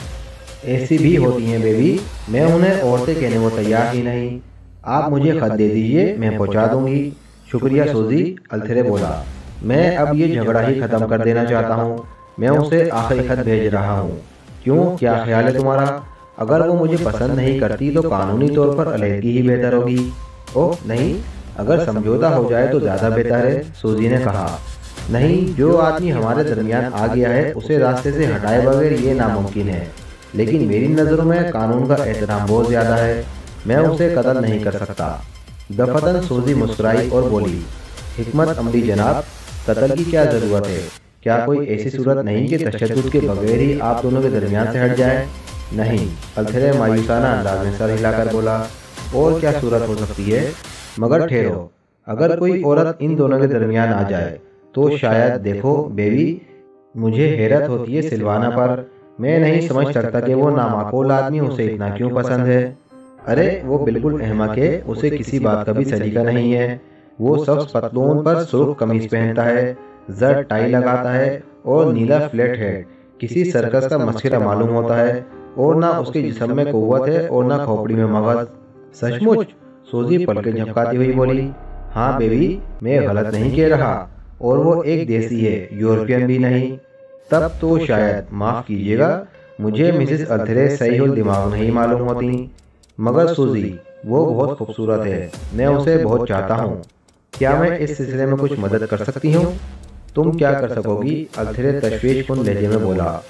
ऐसी भी होती हैं बेबी, मैं उन्हें औरतें कहने को तैयार ही नहीं। आप मुझे खत दे दीजिए, मैं पहुंचा दूंगी। शुक्रिया सूजी, अल्थेरे बोला। मैं अब ये झगड़ा ही खत्म कर देना चाहता हूँ। मैं उसे आखिरी खत भेज रहा हूँ। क्यों, क्या ख्याल है तुम्हारा? अगर वो मुझे पसंद नहीं करती तो कानूनी तौर पर अलहदगी ही बेहतर होगी। ओह नहीं, अगर समझौता हो जाए तो ज़्यादा बेहतर है, सूजी ने कहा। नहीं, जो आदमी हमारे दरमियान आ गया है उसे रास्ते से हटाए बगैर ये नामुमकिन है, लेकिन मेरी नज़रों में कानून का एहतराम बहुत ज़्यादा है। मैं उसे कत्ल नहीं कर सकता। दफतन सूजी मुस्कुराई और बोली, हिकमत अमली जनाब, कत्ल की क्या ज़रूरत है? क्या कोई ऐसी सूरत नहीं कि तशद्दुद के बगैर ही आप दोनों के दरमियान से हट जाए? नहीं, अल्थेरे मायूसाना अंदाज में सर हिलाकर बोला। और क्या सूरत हो सकती है? मगर ठहरो, अगर कोई औरत इन दोनों के दरमियान आ जाए तो शायद। देखो बेबी, मुझे हैरत होती है सिलवाना पर। मैं नहीं समझ सकता कि वो नामाकूल आदमी उसे इतना क्यों पसंद है। अरे वो बिल्कुल अहमक है, उसे किसी बात का भी सलीका नहीं है। वो शख्स पतलून पर सुर्ख कमीज पहनता है, जर्द टाई लगाता है और नीला फ्लैट हेड किसी सर्कस का मस्खरा मालूम होता है। और ना उसके जिस्म में कुव्वत है और ना खोपड़ी में मगज। सचमुच? सूजी पलकें झपकाती हुई बोली। हाँ बेबी, मैं गलत नहीं कह रहा। और वो एक देसी है, यूरोपियन भी नहीं। तब तो शायद, माफ़ कीजिएगा, मुझे मिसेस अल्थेरे सही उल दिमाग नहीं मालूम होती। मगर सूजी, वो बहुत खूबसूरत है, मैं उसे बहुत चाहता हूँ। क्या मैं इस सिलसिले में कुछ मदद कर सकती हूँ? तुम क्या कर सकोगी? अल्थेरे तशवीशकुन लहजे में बोला।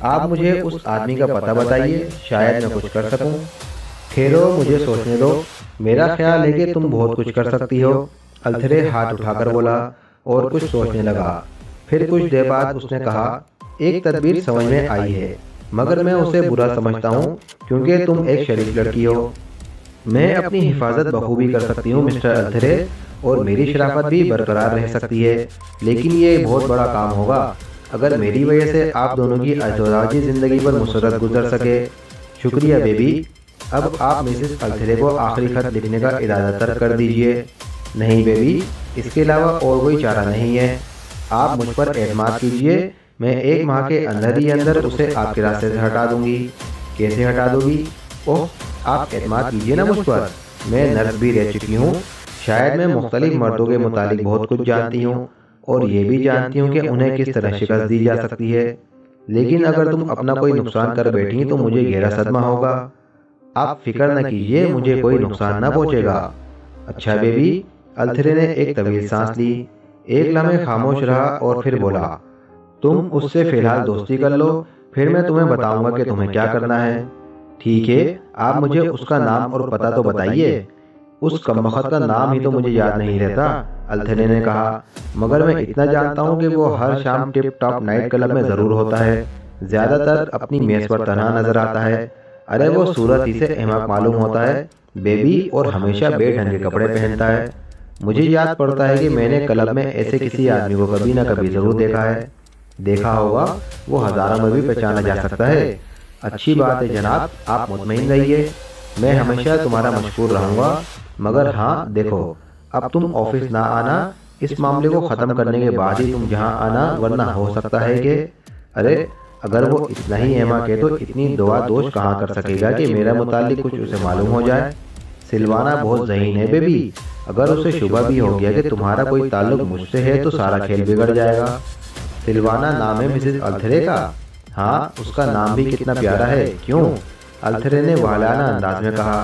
आप मुझे उस आदमी का पता बताइए, शायद मैं कुछ कर सकूं। ठहरो, मुझे सोचने दो। मेरा ख्याल है कि तुम बहुत कुछ कर सकती हो। अल्थेरे हाथ उठाकर बोला और कुछ सोचने लगा। फिर कुछ देर बाद उसने कहा, एक तदबीर समझ में आई है, मगर मैं उसे बुरा समझता हूँ क्योंकि तुम एक शरीफ लड़की हो। मैं अपनी हिफाजत बखूबी कर सकती हूँ मिस्टर अल्थरे, और मेरी शराफत भी बरकरार रह सकती है, लेकिन ये बहुत बड़ा काम होगा अगर मेरी वजह से आप दोनों की अज़वाजी ज़िंदगी पर मुसर्रत गुजर सके। शुक्रिया बेबी, अब आप मिसेस अल्थरे को आखिरी खत लिखने का इरादा तर्क कर दीजिए। नहीं बेबी, इसके अलावा और कोई चारा नहीं है। आप मुझ पर एतमाद कीजिए, मैं 1 माह के अंदर ही अंदर उसे आपके रास्ते से हटा दूंगी। कैसे हटा दोगी? ओह, आप एतमाद कीजिए ना मुझ पर, मैं नर्स भी रह चुकी हूँ, शायद मैं मुख्तलिफ मर्दों के मुतालिक बहुत कुछ जानती हूँ, और ये भी जानती हूँ कि उन्हें किस तरह शिकस्त दी जा सकती है। लेकिन अगर तुम अपना कोई नुकसान कर बैठी तो मुझे गहरा सदमा होगा। आप फिक्र न कीजिए, मुझे कोई नुकसान न पहुँचेगा। अच्छा बेबी। अल्थरे ने एक तवील सांस ली, एक लम्हे खामोश रहा और फिर बोला, तुम उससे फिलहाल दोस्ती कर लो, फिर मैं तुम्हें बताऊंगा कि तुम्हें क्या करना है। ठीक है, आप मुझे उसका नाम और पता तो बताइए। उस कमबख्त का नाम ही तो मुझे याद नहीं रहता, अल्थरे ने कहा, मगर मैं इतना जानता हूँ कि वो हर शाम टिप टॉप नाइट क्लब में ज़रूर होता है, ज़्यादातर अपनी मेज़ पर तन्हा नजर आता है। अरे वो सूरत ही से अहमक मालूम होता है बेबी, और हमेशा बेढंगे कपड़े पहनता है। मुझे याद पड़ता है कि मैंने क्लब में ऐसे किसी आदमी को कभी न कभी ज़रूर देखा है। देखा होगा, वो हज़ारों में भी पहचाना जा सकता है। अच्छी बात है जनाब, आप मुतमईन रहिए, मैं हमेशा तुम्हारा मशकूर रहूँगा। मगर हाँ देखो, अब तुम ऑफिस ना आना, इस मामले को ख़त्म करने के बाद ही तुम यहाँ आना, वरना हो सकता है कि अरे अगर वो इतना ही अहमक है तो इतनी दुआ दोष कहाँ कर सकेगा कि मेरा मुताल्लिक कुछ उसे मालूम हो जाए। सिलवाना बहुत ज़हीन है बेबी, अगर उसे शुबा भी हो गया कि तुम्हारा कोई ताल्लुक मुझसे है तो सारा खेल बिगड़ जाएगा। सिलवाना नाम है मिसेस अल्थरे का? हाँ, उसका नाम भी कितना प्यारा है, क्यों? अल्थरे ने वालाना अंदाज में कहा,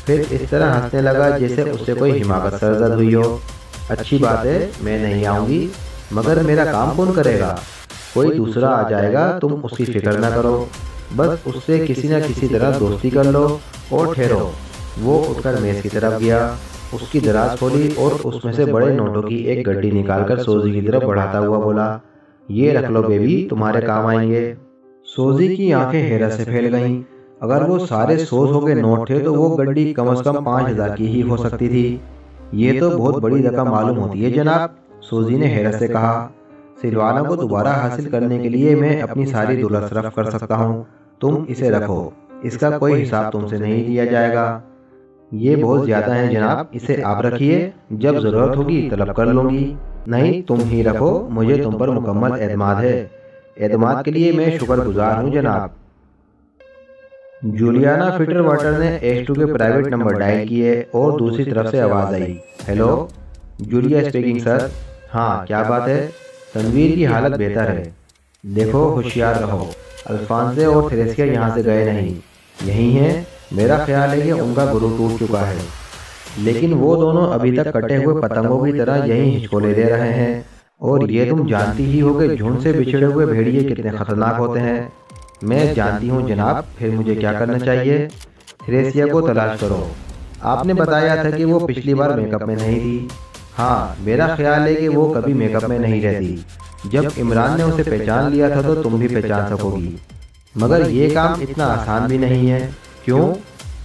फिर इस तरह हंसने लगा जैसे उससे कोई हिमाकत सरजद हुई हो। अच्छी बात है, मैं नहीं आऊँगी, मगर मेरा काम कौन करेगा? कोई दूसरा आ जाएगा, तुम उसकी फिक्र न करो, बस उससे किसी न किसी तरह दोस्ती कर लो और ठहरो। वो उठकर मेज़ की तरफ गया, उसकी दराज खोली और उसमें से बड़े नोटों की एक गड्डी निकालकर सोजी की तरफ बढ़ाता हुआ बोला, ये रख लो बेबी, तुम्हारे काम आएंगे। सोजी की आंखें हैरत से फैल गईं। अगर वो सारे 100 के नोट थे तो वो गड्डी कम से कम 5000 की ही हो सकती थी। ये तो बहुत बड़ी रकम मालूम होती है जनाब, सोजी ने हैरत से कहा। सिलवाना को दोबारा हासिल करने के लिए मैं अपनी सारी दौलत सरफ कर सकता हूँ, तुम इसे रखो, इसका कोई हिसाब तुमसे नहीं लिया जाएगा। ये बहुत ज़्यादा है जनाब, इसे आप रखिए, जब ज़रूरत होगी तलब कर लूँगी। नहीं, तुम ही रखो, मुझे तुम पर मुकम्मल एतमाद है। एतमाद के लिए मैं शुक्रगुजार हूँ जनाब। जूलियाना फिटरवाटर ने H2 के प्राइवेट नंबर डायल किए और दूसरी तरफ से आवाज़ आई, हेलो, जूलिया स्पीकिंग सर। हाँ, क्या बात है? तनवीर की हालत बेहतर है। देखो, होशियार रहो, अल्फांसे और थ्रेसिया यहाँ से गए नहीं, यही हैं। मेरा ख्याल है कि उनका गुरु टूट चुका है, लेकिन वो दोनों अभी तक कटे हुए पतंगों की तरह यहीं हिचकोले दे रहे हैं। और ये तुम जानती ही हो कि झुंड से बिछड़े हुए भेड़िए कितने खतरनाक होते हैं। मैं जानती हूँ जनाब, फिर मुझे क्या करना चाहिए? थ्रेसिया को तलाश करो। आपने बताया था कि वो पिछली बार मेकअप में नहीं थी। हाँ, मेरा ख्याल है कि वो कभी मेकअप में नहीं रहती। जब इमरान ने उसे पहचान लिया था तो तुम भी पहचान सकोगी, मगर ये काम इतना आसान भी नहीं है। क्यों?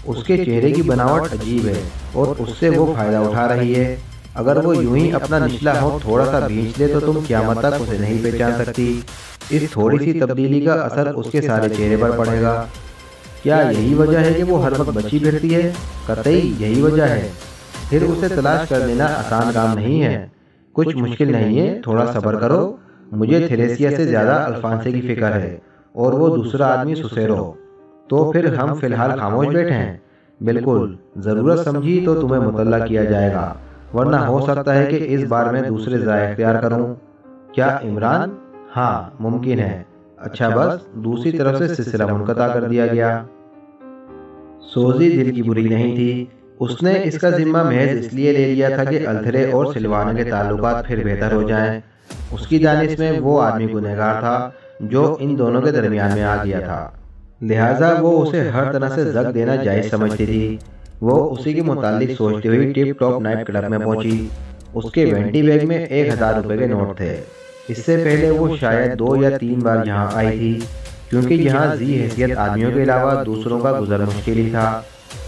उसके चेहरे की बनावट अजीब है और उससे वो फायदा उठा रही है। अगर वो यूं ही अपना निचला होंठ थोड़ा सा भींच ले तो तुम क़यामत तक उसे नहीं पहचान सकती। इस थोड़ी सी तब्दीली का असर उसके सारे चेहरे पर पड़ेगा। क्या यही वजह है कि वो हर वक्त बची फिरती है? कतई यही वजह है। फिर उसे तलाश कर लेना आसान काम नहीं है। कुछ मुश्किल नहीं है, थोड़ा सब्र करो। मुझे थ्रेसिया से ज़्यादा अल्फांसे की फिक्र है और वो दूसरा आदमी सुसेरो। तो फिर हम फिलहाल खामोश बैठे हैं? बिल्कुल, ज़रूरत समझी तो तुम्हें मुतल्ला किया जाएगा, वरना हो सकता है कि इस बार मैं दूसरे ज़ाय इख्तियार करूं। क्या इमरान? हाँ, मुमकिन है। अच्छा, बस दूसरी तरफ से सिलसिला मुनक़ता कर दिया गया। सोजी दिल की बुरी नहीं थी। उसने इसका जिम्मा महज इसलिए ले लिया था कि अल्थरे और सिलवाना के ताल्लुकात फिर बेहतर हो जाएं। उसकी दानिश में वो आदमी गुनहगार था जो इन दोनों के दरमियान में आ गया था, लिहाजा वो उसे हर तरह से जग देना जायज़ समझती थी। वो उसी के मुतालिक सोचती हुई टिप टॉप नाइट क्लब में पहुंची। उसके वेंटी बैग में 1000 रुपये के नोट थे। इससे पहले वो शायद 2 या 3 बार यहाँ आई थी, क्योंकि यहाँ जी हैसियत आदमियों के अलावा दूसरों का गुजर मुश्किल ही था।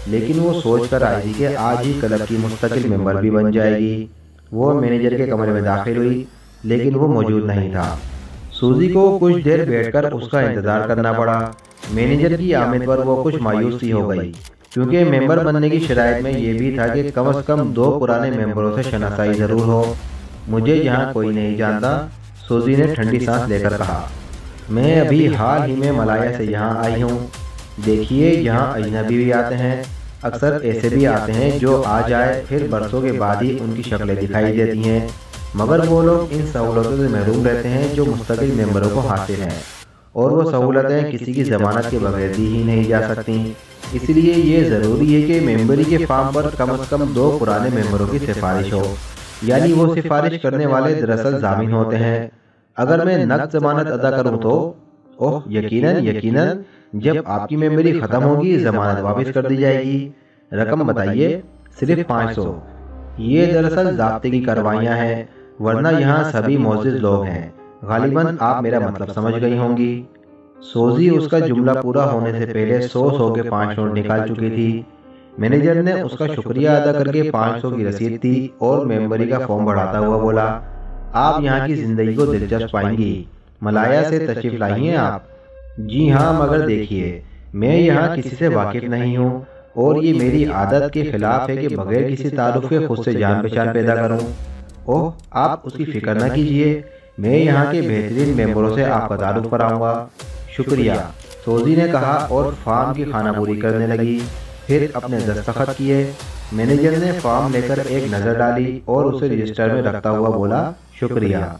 लेकिन वो सोच कर आई थी कि आज ही क्लब की मुस्तकिल मेंबर भी बन जाएगी। वो मैनेजर के कमरे में दाखिल हुई, लेकिन वो मौजूद नहीं था। सूजी को कुछ देर बैठकर उसका इंतजार करना पड़ा। मैनेजर की आमद पर वो कुछ मायूस सी हो गई, क्योंकि मेंबर बनने की शराइत में ये भी था कि कम से कम 2 पुराने मेंबरों से शनासाई ज़रूर हो। मुझे यहाँ कोई नहीं जानता, सूजी ने ठंडी सांस लेकर कहा। मैं अभी हाल ही में मलाया से यहाँ आई हूँ। देखिए, यहाँ अजनबी भी आते हैं, अक्सर ऐसे भी आते हैं जो आ जाए फिर बरसों के बाद ही उनकी शक्लें दिखाई देती हैं, मगर वो लोग इन सहूलतों से महरूम रहते हैं जो मुस्तकिल मेंबरों को हासिल हैं, और वो सहूलतें किसी की ज़मानत के बगैर दी ही नहीं जा सकती। इसलिए ये ज़रूरी है कि मेंबरी के फार्म पर कम से कम 2 पुराने मेंबरों की सिफारिश हो, यानी वो सिफारिश करने वाले दरअसल जामिन होते हैं। अगर मैं नक़द ज़मानत अदा करूँ तो ओह यकीनन जब आपकी मेंबरी ख़त्म होगी ज़मानत वापस कर दी जाएगी। रकम बताइए। सिर्फ 500। ये दरअसल ज़ाब्ते की कार्रवाइयाँ हैं, वरना यहाँ सभी मौजूद लोग हैं। गालिबन आप मेरा मतलब समझ गई होंगी। सोजी उसका जुमला पूरा होने से पहले 100 के 5 नोट निकाल चुकी थी। मैनेजर ने उसका शुक्रिया अदा करके 500 की रसीद दी और मेंबरी का फॉर्म बढ़ाता हुआ बोला, आप यहाँ की ज़िंदगी को दिलचस्प पाएंगी। मलाया से तशरीफ लाई हैं आप? जी हाँ, मगर देखिए, मैं यहाँ किसी से वाकिफ नहीं हूँ और ये मेरी आदत के खिलाफ है कि बगैर किसी ताल्लुक़ के खुद से जान पहचान पैदा करूँ। ओह, आप उसकी फिक्र न कीजिए, मैं यहाँ के बेहतरीन मेंबरों से आपका ताल्लुक़ कराऊंगा। शुक्रिया, सोजी ने कहा और फार्म की खानापूरी करने लगी। फिर अपने दस्तखत किए। मैनेजर ने फॉर्म लेकर एक नज़र डाली और उसे रजिस्टर में रखता हुआ बोला, शुक्रिया,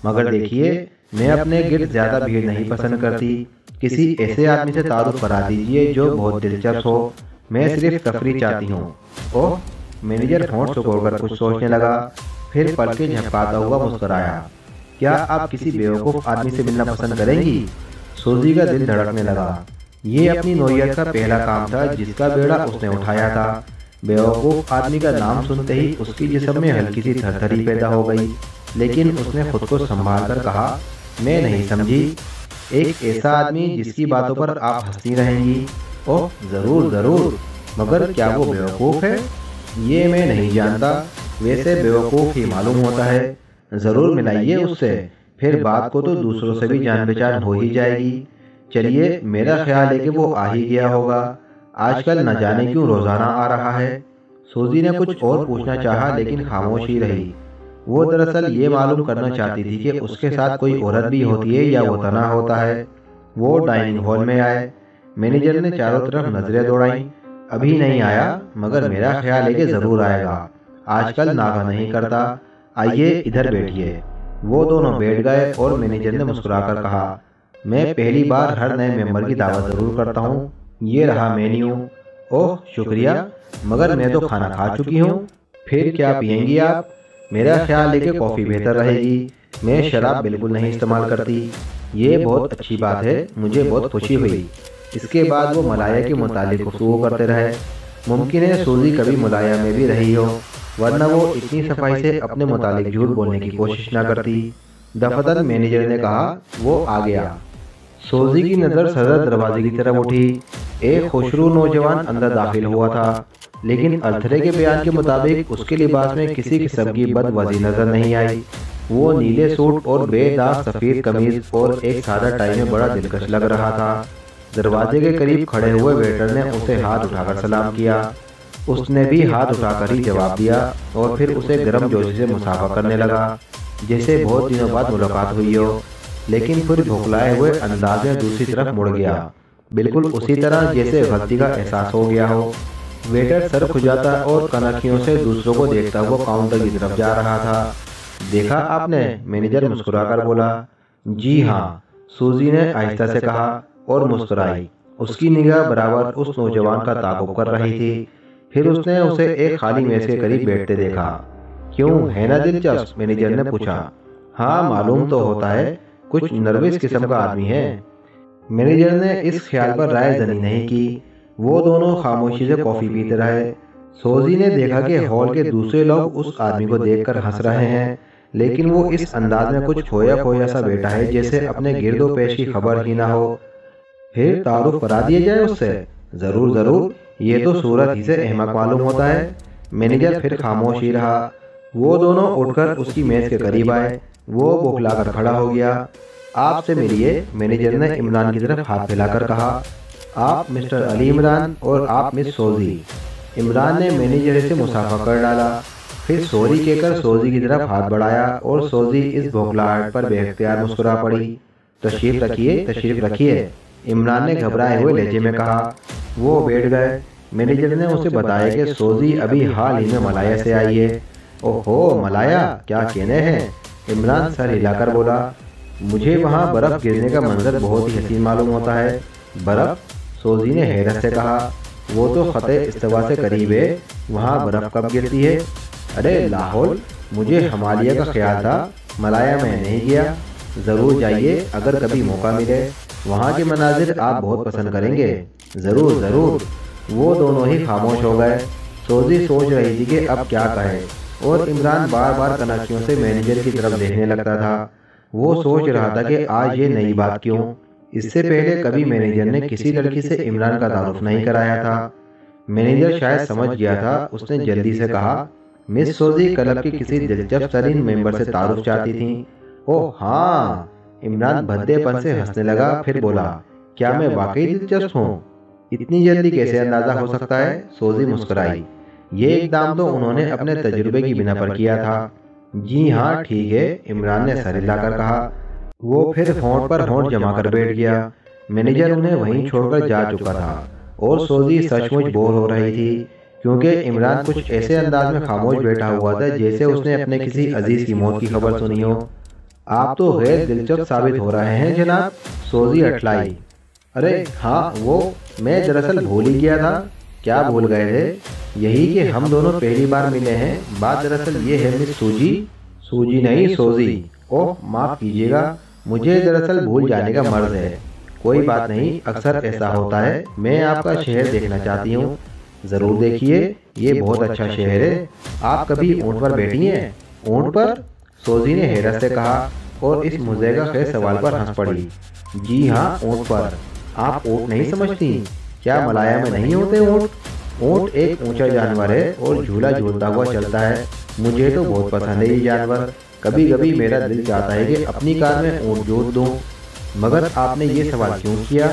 मगर देखिए, मैं अपने गिर्द ज़्यादा भीड़ नहीं पसंद करती। किसी ऐसे आदमी से तारुफ करा दीजिए जो बहुत दिलचस्प हो। मैं सिर्फ तफरीह चाहती हूँ। ओह, मैनेजर होंठ सुकोड़कर कुछ सोचने लगा, फिर पलकें झपकाता हुआ मुस्कुराया। क्या आप किसी बेवकूफ़ आदमी से मिलना पसंद करेंगी? सूजी का दिल धड़कने लगा। ये अपनी नौयत का पहला काम था जिसका बेड़ा उसने उठाया था। बेवकूफ़ आदमी का नाम सुनते ही उसकी जिस्म में हल्की सी थरथरी पैदा हो गई, लेकिन उसने खुद को संभाल कर कहा, मैं नहीं समझी। एक ऐसा आदमी जिसकी बातों पर आप हंसती रहेंगी? ओह ज़रूर, मगर क्या वो बेवकूफ़ है? ये मैं नहीं जानता, वैसे बेवकूफ़ ही मालूम होता है। ज़रूर मिलाइए उससे, फिर बात को तो दूसरों से भी जान पहचान हो ही जाएगी। चलिए, मेरा ख्याल है कि वो आ ही गया होगा। आजकल न जाने क्यों रोज़ाना आ रहा है। सूजी ने कुछ और पूछना चाहा, लेकिन खामोश ही रही। वो दरअसल ये मालूम करना चाहती थी कि उसके साथ कोई औरत भी होती है या वो तना होता है। वो डाइनिंग हॉल में आए। मैनेजर ने चारों तरफ नजरें दौड़ाई। अभी नहीं आया, मगर मेरा ख्याल है कि ज़रूर आएगा। आजकल नागा नहीं करता। आइए इधर बैठिए। वो दोनों बैठ गए और मैनेजर ने मुस्कुराकर कहा, मैं पहली बार हर नए मेंबर की दावत ज़रूर करता हूँ। ये रहा मेन्यू। ओह शुक्रिया, मगर मैं तो खाना खा चुकी हूँ। फिर क्या पियेंगी आप? मेरा ख्याल है कि कॉफ़ी बेहतर रहेगी। मैं शराब बिल्कुल नहीं इस्तेमाल करती। ये बहुत अच्छी बात है, मुझे बहुत खुशी हुई। इसके बाद वो मलाया के मुतालिक गुफ्तगू करते रहे। मुमकिन है सूजी कभी मलाया में भी रही हो, वरना वो इतनी सफाई से अपने मुतालिक झूठ बोलने की कोशिश ना करती। दफतन मैनेजर ने कहा, वो आ गया। सूजी की नज़र सदर दरवाजे की तरफ उठी। एक खुशरू नौजवान अंदर दाखिल हुआ था, लेकिन अर्थरे के बयान के मुताबिक उसके लिबास में किसी किस्म की बदवज़ी नजर नहीं आई। वो नीले सूट और बेदाग सफ़ेद कमीज और एक सादा टाई में बड़ा दिलकश लग रहा था। दरवाजे के करीब खड़े हुए वेटर ने उसे हाथ उठाकर सलाम किया। उसने भी हाथ उठाकर ही जवाब दिया और फिर उसे गर्म जोशी से मुसाफा करने लगा, जैसे बहुत दिनों बाद मुलाकात हुई हो। लेकिन फिर भुखलाए हुए अंदाज में दूसरी तरफ मुड़ गया, बिल्कुल उसी तरह जैसे गलती का एहसास हो गया हो। वेटर सर खुजाता और कनखियों से दूसरों को देखता हुआ काउंटर की तरफ जा रहा था। देखा आपने? मैनेजर मुस्कुराकर बोला। जी हाँ, सूजी ने आहिस्ता से कहा और मुस्कुराई। उसकी निगाह बराबर उस नौजवान का ताक़ुब कर रही थी। फिर उसने उसे एक खाली मेज के करीब बैठते देखा। क्यों, है ना दिलचस्प? मैनेजर ने पूछा। हाँ, मालूम तो होता है, कुछ नर्वस किस्म का आदमी है। मैनेजर ने इस ख्याल पर राय जनी नहीं की। वो दोनों खामोशी से कॉफ़ी पीते रहे। सोजी ने देखा कि हॉल के दूसरे लोग उस आदमी को देखकर हंस रहे हैं, लेकिन वो इस अंदाज में कुछ खोया खोया सा बैठा है जैसे अपने गिरदो पेश की खबर ही ना हो। फिर तारुफ करा दिया जाए उससे। जरूर जरूर, ये तो सूरत ही से अहमक मालूम होता है। मैनेजर फिर खामोश ही रहा। वो दोनों उठकर उसकी मेज के करीब आए। वो बौखलाकर खड़ा हो गया। आपसे मिलिए, मैनेजर ने इमरान की तरफ हाथ फैलाकर कहा। आप मिस्टर अली इमरान और आप मिस सोजी। इमरान ने मैनेजर से मुसाफा कर डाला, फिर सॉरी कहकर सोजी की तरफ हाथ बढ़ाया और सोजी इस बौखलाहट पर बेख्तियार मुस्कुरा पड़ी। तशरीफ रखिए, तशरीफ रखिए, इमरान ने घबराए हुए लहजे में कहा। वो बैठ गए। मैनेजर ने उसे बताया कि सोजी अभी हाल ही में मलाया से आई है। ओहो, मलाया, क्या कहने हैं? इमरान सर हिलाकर बोला। मुझे वहाँ बर्फ गिरने का मंजर बहुत ही हसीन मालूम होता है। बर्फ? सोजी ने हैरत से कहा। वो तो खते इस्तवा से करीब है, वहाँ बर्फ कब गिरती है? अरे लाहौल, मुझे हिमालय का ख्याल था, मलाया में नहीं गया। ज़रूर जाइए अगर कभी मौका मिले, वहाँ के मनाजिर आप बहुत पसंद करेंगे। ज़रूर ज़रूर। वो दोनों ही खामोश हो गए। सोजी सोच रही थी कि अब क्या कहे, और इमरान बार बार कनखियों से मैनेजर की तरफ देखने लगता था। वो सोच रहा था कि आज ये नई बात क्यों। इससे पहले कभी मैनेजर ने किसी लड़की से इमरान का तारुफ नहीं कराया था। मैनेजर शायद समझ गया था। उसने जल्दी से कहा, मिस सोजी क्लब की किसी दिलचस्प तरीन मेंबर से तारुफ चाहती थी। ओह हाँ। इमरान भद्देपन से हंसने लगा, फिर बोला, क्या मैं वाकई दिलचस्प हूँ? इतनी जल्दी कैसे अंदाजा हो सकता है? सोजी मुस्कुराई। ये इकदाम तो उन्होंने अपने तजुर्बे की बिना पर किया था। जी हाँ ठीक है, इमरान ने सर हिलाकर कहा। वो फिर होंठ पर होंठ जमा कर बैठ गया। मैनेजर उन्हें वहीं छोड़कर जा चुका था और सोजी सचमुच बोर हो रही थी, क्योंकि इमरान कुछ ऐसे अंदाज में खामोश बैठा हुआ था जैसे उसने अपने किसी अजीज की मौत की खबर सुनी हो। आप तो गैर दिलचस्प साबित हो रहे हैं जनाब, सोजी अटलाई। अरे हाँ, वो मैं दरअसल भूल ही गया था। क्या भूल गए थे? यही कि हम दोनों पहली बार मिले हैं। बात दरअसल ये है मिस सूजी। सूजी नहीं, सोजी। ओह माफ़ कीजिएगा, मुझे दरअसल भूल जाने का मर्ज है। कोई बात नहीं, अक्सर ऐसा होता है। मैं आपका शहर देखना चाहती हूँ। ज़रूर देखिए, ये बहुत अच्छा शहर है। आप कभी ऊँट पर बैठी हैं? ऊँट पर? सोजी ने हैरत से कहा और इस मुज़ेगा खैर सवाल पर हंस पड़ी। जी हाँ, ऊँट पर। आप ऊँट नहीं समझती? क्या मलाया में नहीं होते ऊँट? ऊँट एक ऊंचा जानवर है और झूला झूलता हुआ चलता है। मुझे तो बहुत पसंद है ये जानवर। कभी कभी मेरा दिल चाहता है कि अपनी कार में ऊँट जोत दूँ। मगर आपने ये सवाल क्यों किया?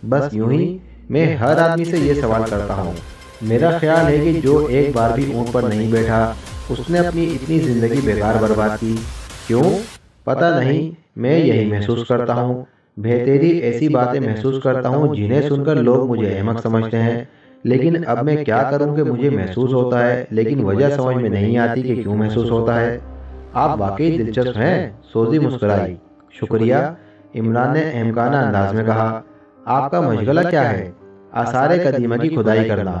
बस यूं ही, मैं हर आदमी से ये सवाल करता हूँ। मेरा ख्याल है कि जो एक बार भी ऊँट पर नहीं बैठा, उसने अपनी इतनी ज़िंदगी बेकार बर्बाद की। क्यों? पता नहीं, मैं यही महसूस करता हूँ। बेहतरी ऐसी बातें महसूस करता हूँ जिन्हें सुनकर लोग मुझे अहमक समझते हैं। लेकिन अब मैं क्या करूं कि मुझे महसूस होता है, लेकिन वजह समझ में नहीं आती कि क्यों महसूस होता है। आप वाकई दिलचस्प हैं, सोजी मुस्कुराई। शुक्रिया, इमरान ने अहमकाना अंदाज में कहा। आपका मशगला क्या है? आसारे कदीमा की खुदाई करना।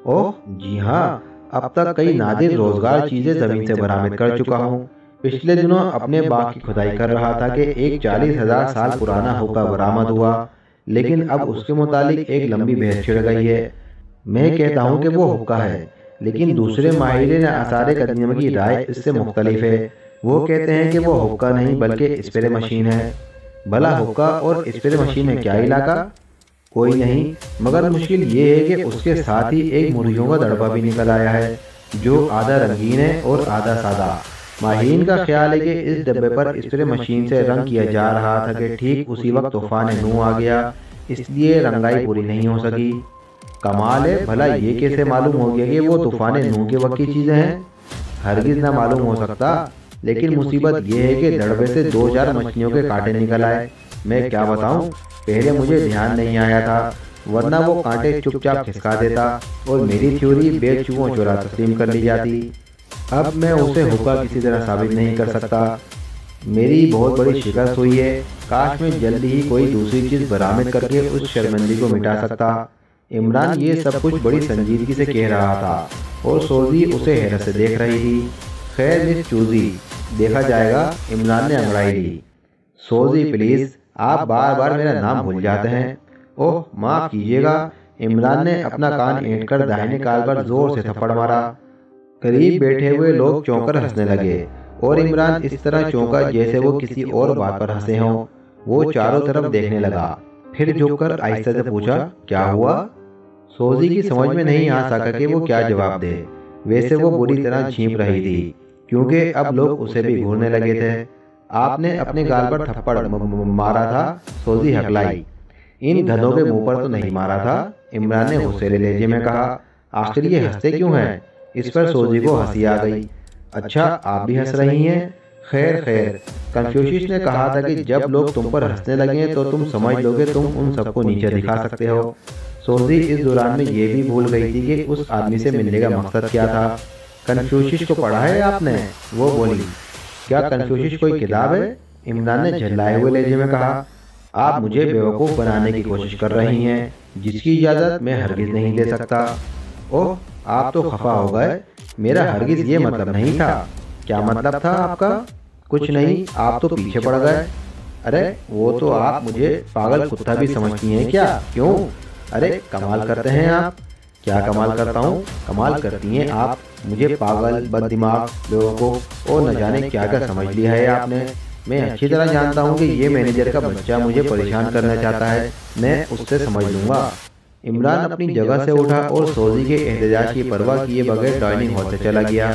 ओह जी हाँ, अब तक कई नादिर रोजगार चीजें जमीन से बरामद कर चुका हूँ। पिछले दिनों अपने बाग की खुदाई कर रहा था कि एक 40,000 साल पुराना हुक्का बरामद हुआ, लेकिन अब उसके मुतालिक एक लंबी बहस छिड़ गई है। मैं कहता हूँ कि वो हुक्का है, लेकिन दूसरे माहिरीन आसारे कदीमा की राय इससे मुख्तलिफ है। वो कहते हैं कि वो हुक्का नहीं बल्कि स्प्रे मशीन है। भला हुक्का और स्प्रे मशीन में क्या इलाका? कोई नहीं, मगर मुश्किल ये है कि उसके साथ ही एक मुर्गियों का दड़बा भी निकल आया है, जो आधा रंगीन है और आधा सादा। माहिरीन का ख्याल है कि इस डब्बे पर स्प्रे मशीन से रंग किया जा रहा था कि ठीक उसी वक्त तूफान नू आ गया, इसलिए रंगाई पूरी नहीं हो सकी। कमाल है, भला ये कैसे मालूम हो गया कि वो तूफान नू के वक्त की चीज़ें हैं? हरगिज़ ना मालूम हो सकता, लेकिन मुसीबत ये है कि दड़बे से 2-4 मछलियों के कांटे निकल आए। मैं क्या बताऊं, पहले मुझे ध्यान नहीं आया था, वरना वो कांटे चुपचाप खिसका देता और मेरी थ्योरी बेचुओं चुरा तस्लीम कर ली जाती। अब मैं उसे हुक्का किसी तरह साबित नहीं कर सकता। मेरी बहुत बड़ी शिकस्त हुई है। काश मैं जल्दी ही कोई दूसरी चीज़ बरामद करके उस शर्मिंदगी को मिटा सकता। इमरान ये सब कुछ बड़ी संजीदगी से कह रहा था और सोजी उसे हैरत से देख रही थी। खैर मिस चूजी, देखा जाएगा, इमरान ने अंगड़ाई ली। सोजी प्लीज़, आप बार बार मेरा नाम भूल जाते हैं। ओह माफ़ कीजिएगा, इमरान ने अपना कान ऐंठ कर दाहिने गाल पर जोर से थप्पड़ मारा। करीब बैठे हुए लोग चौंकर हंसने लगे। और इमरान इस तरह चौंका जैसे वो किसी और बात पर हंसे हों। वो चारों तरफ देखने लगा, फिर झुककर आहिस्ते से पूछा, क्या हुआ? सोजी की समझ में नहीं आ सका कि वो क्या जवाब दे। वैसे वो बुरी तरह झींप रही थी क्योंकि अब लोग उसे भी घूरने लगे थे। आपने अपने गाल पर थप्पड़ मारा था? सोजी हकलाई। इन गधों के मुंह पर तो नहीं मारा था, इमरान ने गुस्से लहजे में कहा। आखिर ये हंसते क्यों हैं? इस पर सोजी को हंसी आ गई। अच्छा, आप भी हंस रही हैं? खैर खैर, कन्फ्यूशियस ने कहा था कि जब लोग तुम पर हंसने लगे तो तुम समझ लोगे तुम उन सबको नीचे दिखा सकते हो। सोजी इस दौरान में ये भी भूल गई थी कि उस आदमी से मिलने का मकसद क्या था। कन्फ्यूशियस को पढ़ा है आपने? वो बोली। क्या कन्फ्यूशियस कोई किताब है? इमरान ने झल्लाए हुए लहजे में कहा। आप मुझे बेवकूफ़ बनाने की कोशिश कर रही हैं, जिसकी इजाज़त मैं हरगिज़ नहीं दे सकता। ओह, आप तो खफा हो गए। मेरा हरगिज़ ये मतलब नहीं था। क्या मतलब था आपका? कुछ नहीं, आप तो पीछे पड़ गए। अरे वो तो आप मुझे पागल कुत्ता भी समझती हैं क्या? क्यों? अरे कमाल करते हैं आप। क्या कमाल करता हूँ? कमाल करती हैं आप। मुझे पागल, बददिमाग, बेवकूफ़ और न जाने क्या क्या समझ लिया है आपने। मैं अच्छी तरह जानता हूँ कि ये मैनेजर का बच्चा मुझे परेशान करना चाहता है। मैं उससे समझ लूँगा। इमरान अपनी जगह से उठा और सोजी के एहतजाज की परवाह किए बगैर डाइनिंग हॉल से चला गया।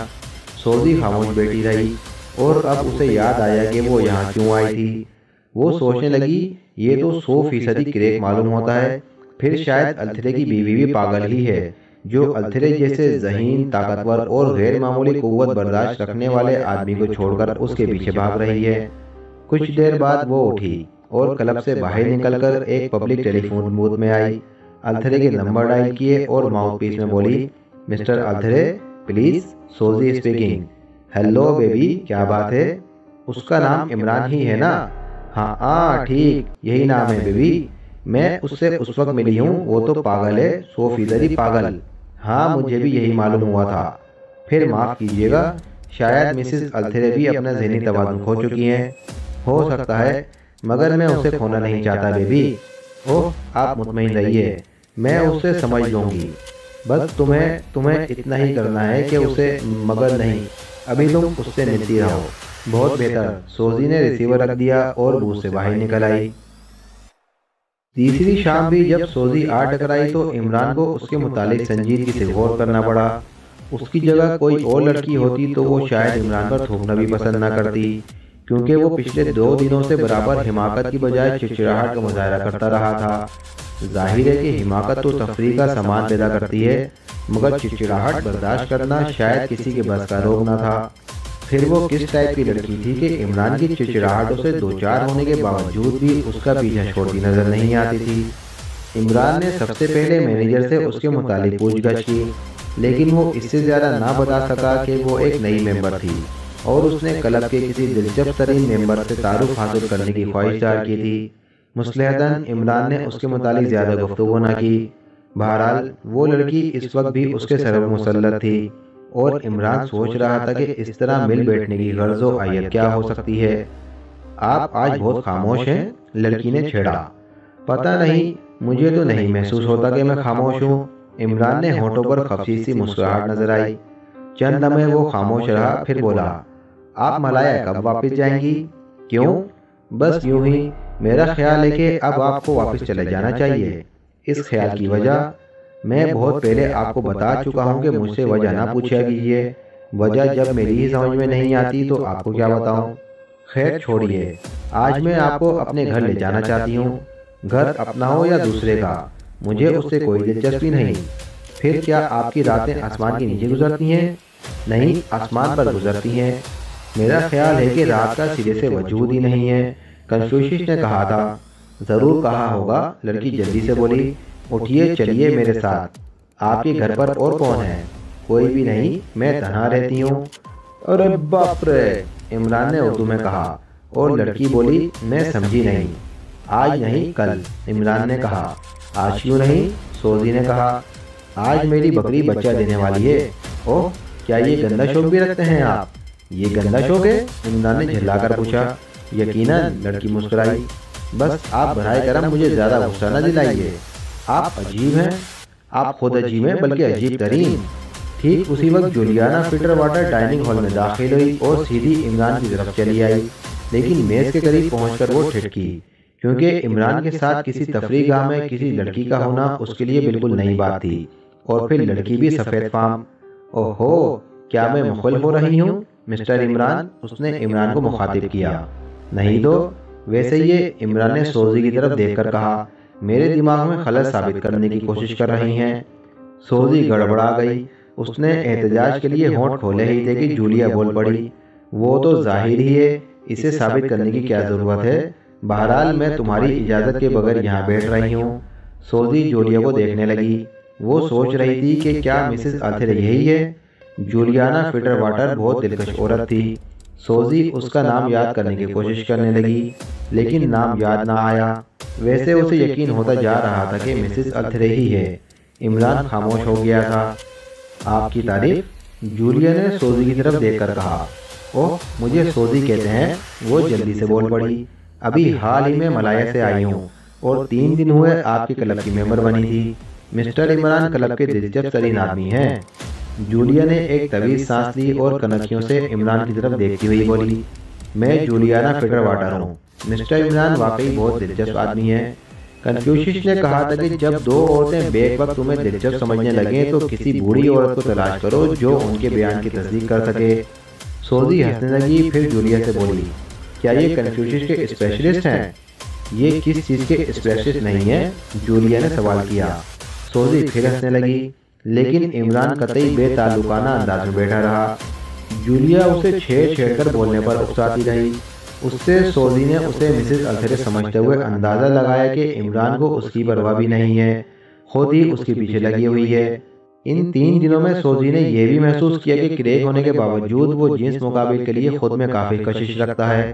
सोजी खामोश बैठी रही और अब उसे याद आया कि वो यहाँ क्यों आई थी। वो सोचने लगी, ये तो 100% क्रैक मालूम होता है। फिर शायद अल्थरे की बीवी भी पागल ही है, जो अल्थरे जैसे ज़हीन, ताकतवर और गैर मामूली कुव्वत बर्दाश्त रखने वाले आदमी को छोड़कर उसके पीछे भाग रही है। कुछ देर बाद वो उठी और क्लब से बाहर निकलकर एक पब्लिक टेलीफोन बूथ में आई। अल्थरे के नंबर डायल किए और माउथपीस में बोली, मिस्टर अल्थरे प्लीज, सोजी स्पीकिंग। हेलो बेबी, क्या बात है? उसका नाम इमरान ही है ना? हाँ ठीक, यही नाम है बेबी। मैं उससे उस वक्त मिली हूँ, वो तो पागल है, 100% पागल। हाँ, मुझे भी यही मालूम हुआ था। फिर माफ़ कीजिएगा, शायद मिसेस अल्थरे भी अपना ज़हनी तवाज़ुन खो चुकी हैं। हो सकता है, मगर मैं उसे खोना नहीं चाहता बेबी। ओह, आप मुतमईन रहिए, मैं उसे समझ लूँगी। बस तुम्हें इतना ही करना है कि उसे, मगर नहीं, अभी तुम उससे मिलती रहो। बहुत बेहतर। सोजी ने रिसीवर रख दिया और बूथ से बाहर निकल आई। तीसरी शाम भी जब सोजी आ टकराई तो इमरान को उसके मुतालिक संजीदगी से गौर करना पड़ा। उसकी जगह कोई और लड़की होती तो वो शायद इमरान पर थूकना भी पसंद न करती, क्योंकि वो पिछले 2 दिनों से बराबर हिमाकत की बजाय चिड़चिड़ाहट का मुजाहरा करता रहा था। जाहिर है कि हिमाकत तो तफरीह का सामान पैदा करती है, मगर चिड़चिड़ाहट बर्दाश्त करना शायद किसी के बस का रोग न था। फिर वो किस टाइप की लड़की थी कि इमरान की चिड़चिड़ाहटों से दो चार होने के बावजूद भी उसका पीछा छोड़ती नजर नहीं आती थी। इमरान ने सबसे पहले मैनेजर से उसके मुतालिक पूछताछ की, लेकिन वो इससे ज़्यादा ना बता सका कि वो एक नई मेंबर थी और उसने क्लब के किसी दिलचस्प तरीन मेंबर से तारुफ हासिल करने की ख्वाहिश जाहिर की थी। मुस्लिहतन इमरान ने उसके मुतालिक ज़्यादा गुफ्तगू न की। बहरहाल वो लड़की इस वक्त भी उसके सर मुसल्लत थी और इमरान सोच रहा था कि इस तरह मिल बैठने की गर्ज व आयत क्या हो सकती है। आप आज बहुत खामोश हैं, लड़की ने छेड़ा। पता नहीं, मुझे तो नहीं महसूस होता कि मैं खामोश हूँ। इमरान ने होठों पर खफीफ सी मुस्कुराहट नजर आई। चंद लम्हे वो खामोश रहा, फिर बोला, आप मलाया कब वापस जाएंगी? क्यों? बस यूं ही। मेरा ख्याल है कि अब आपको वापस चले जाना चाहिए। इस ख्याल की वजह मैं बहुत पहले आपको बता चुका हूँ कि मुझसे वजह ना पूछा कीजिए। वजह जब मेरी ही समझ में नहीं आती तो आपको क्या बताऊँ। खैर छोड़िए, आज मैं आपको अपने घर ले जाना चाहती हूँ। घर अपना हो या दूसरे का, मुझे उससे कोई दिलचस्पी नहीं। फिर क्या आपकी रातें आसमान के नीचे गुजरती हैं? नहीं, आसमान पर गुजरती हैं। मेरा ख्याल है कि रात का सिरे से वजूद ही नहीं है। कन्फ्यूशियस ने कहा था। ज़रूर कहा होगा, लड़की जल्दी से बोली। उठिए, चलिए मेरे साथ। आपके घर पर और कौन है? कोई भी नहीं, मैं तन्हा रहती हूँ। अरे बाप रे, इमरान ने उर्दू में कहा और लड़की बोली, मैं समझी नहीं। आज नहीं कल, इमरान ने कहा। आज क्यों नहीं? सोजी ने कहा। आज मेरी बकरी बच्चा देने वाली है। ओह, क्या ये गंदा शौक भी रखते हैं आप? ये गंदा शौक है? इमरान ने झल्लाकर पूछा। यकीनन, लड़की मुस्कुराई। बस आप बराए करम मुझे ज़्यादा गुस्सा न दिलाइए। आप अजीब हैं। आप खुद अजीब हैं, बल्कि अजीब तरीन। ठीक उसी वक्त जूलियाना फिटरवाटर डाइनिंग हॉल में दाखिल हुई और सीधी इमरान की तरफ चली आई, लेकिन मेज के करीब पहुंचकर वो ठिठकी, क्योंकि इमरान के साथ किसी तफरीहगाह में किसी लड़की का होना उसके लिए बिल्कुल नई बात थी, और फिर लड़की भी सफ़ेद फाम। ओहो, क्या मैं मुखलिफ हो रही हूँ मिस्टर इमरान? उसने इमरान को मुखातिब किया। नहीं तो वैसे ये इमरान ने सोजी की तरफ देखकर कहा, मेरे दिमाग में खलल साबित करने की कोशिश कर रही हैं। सोजी गड़बड़ा गई। उसने एहतजाज के लिए होंठ खोले ही थे कि जूलिया बोल पड़ी, वो तो जाहिर ही है, इसे साबित करने की क्या ज़रूरत है? बहरहाल मैं तुम्हारी इजाज़त के बगैर यहाँ बैठ रही हूँ। सोजी जूलिया को देखने लगी। वो सोच रही थी कि क्या मिसेस आर्थर यही है? जूलियाना फिटरवाटर बहुत दिलकश औरत थी। सोजी उसका नाम याद करने की कोशिश करने लगी, लेकिन नाम याद ना आया। वैसे उसे यकीन होता जा रहा था कि मिसेस आर्थर ही है। इमरान खामोश हो गया था। आपकी तारीफ? जूलिया ने सोजी की तरफ देखकर कहा। ओह, मुझे सोजी कहते हैं, वो जल्दी से बोल पड़ी। अभी हाल ही में मलाया से आई हूँ और 3 दिन हुए आपके क्लब की मेंबर बनी थी। मिस्टर इमरान क्लब के दिलचस्प तरीन आदमी हैं। जूलिया ने एक तवील सांस ली और कनखियों से इमरान की तरफ देखती हुई बोली, मैं जूलियाना फिटरवाटर हूँ। मिस्टर इमरान वाकई बहुत दिलचस्प आदमी है। कन्फ्यूशियस ने कहा था कि जब 2 औरतें बेक वक्त तुम्हें दिलचस्प समझने लगे तो किसी बूढ़ी औरत को तलाश करो जो उनके बयान की तस्दीक कर सके। सोजी हंसने लगी, फिर जूलिया से बोली, क्या ये कन्फ्यूशियस के स्पेशलिस्ट हैं? ये किस चीज़ के स्पेशलिस्ट नहीं है? जूलिया ने सवाल किया। सोजी फिर हंसने लगी, लेकिन इमरान कतई बेताल्लुकाना अंदाज में बैठा रहा। जूलिया उसे छेड़ कर बोलने पर उकसाती रही। उससे सोजी ने उसे मिसेस आर्थर समझते हुए अंदाज़ा लगाया कि इमरान को उसकी परवाह भी नहीं है, खुद ही उसके पीछे लगी हुई है। इन 3 दिनों में सोजी ने यह भी महसूस किया कि क्रेग होने के बावजूद वो जिन्स मुकाबले के लिए खुद में काफ़ी कशिश रखता है।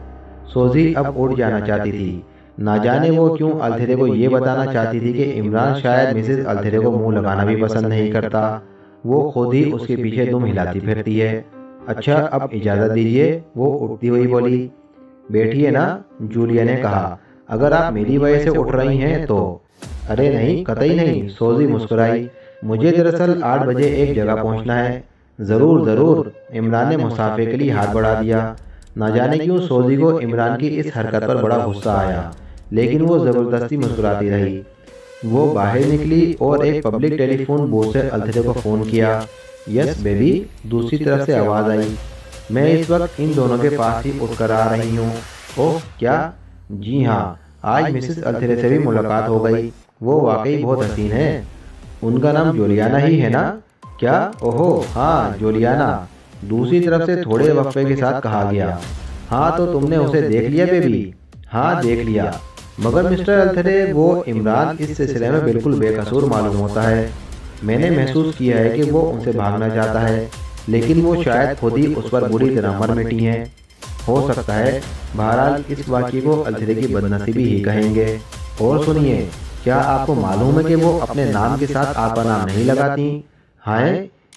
सोजी अब उड़ जाना चाहती थी। ना जाने वो क्यों आर्थर को ये बताना चाहती थी कि इमरान शायद मिसेस आर्थर को मुंह लगाना भी पसंद नहीं करता। वो खुद ही उसके पीछे दुम हिलाती फिरती है। अच्छा, अब इजाज़त दीजिए, वो उठती हुई बोली। बैठिए ना, जूलिया ने कहा, अगर आप मेरी वजह से उठ रही हैं तो। अरे नहीं, कतई नहीं, सोजी मुस्कुराई। मुझे दरअसल 8 बजे एक जगह पहुंचना है। ज़रूर ज़रूर, इमरान ने मुसाफे के लिए हाथ बढ़ा दिया। ना जाने क्यों सोजी को इमरान की इस हरकत पर बड़ा गुस्सा आया, लेकिन वो ज़बरदस्ती मुस्कुराती रही। वो बाहर निकली और एक पब्लिक टेलीफोन बूथ से आर्थर को फ़ोन किया। यस बेबी, दूसरी तरफ से आवाज़ आई। मैं इस वक्त इन दोनों के पास ही उठकर आ रही हूँ। ओह, क्या? जी हाँ, आज मिसेस आर्थर से भी मुलाकात हो गई। वो वाकई बहुत हसीन है। उनका नाम जूलियाना ही है ना? क्या? ओहो हाँ, जूलियाना। दूसरी तरफ से थोड़े वक्फे के साथ कहा गया। हाँ, तो तुमने उसे देख लिया बेबी? हाँ, देख लिया। मगर मिस्टर आर्थर, वो इमरान इस सिलसिले में बिल्कुल बेकसूर मालूम होता है। मैंने महसूस किया है कि वो उनसे भागना चाहता है, लेकिन वो शायद खुद ही उस पर बुरी तरह मर मिटी हैं। हो सकता है। बहरहाल इस वाक़ये को आर्थर की बदनसीबी ही कहेंगे। और सुनिए, क्या आपको मालूम है कि वो अपने नाम के साथ आपका नाम नहीं लगाती? हाँ,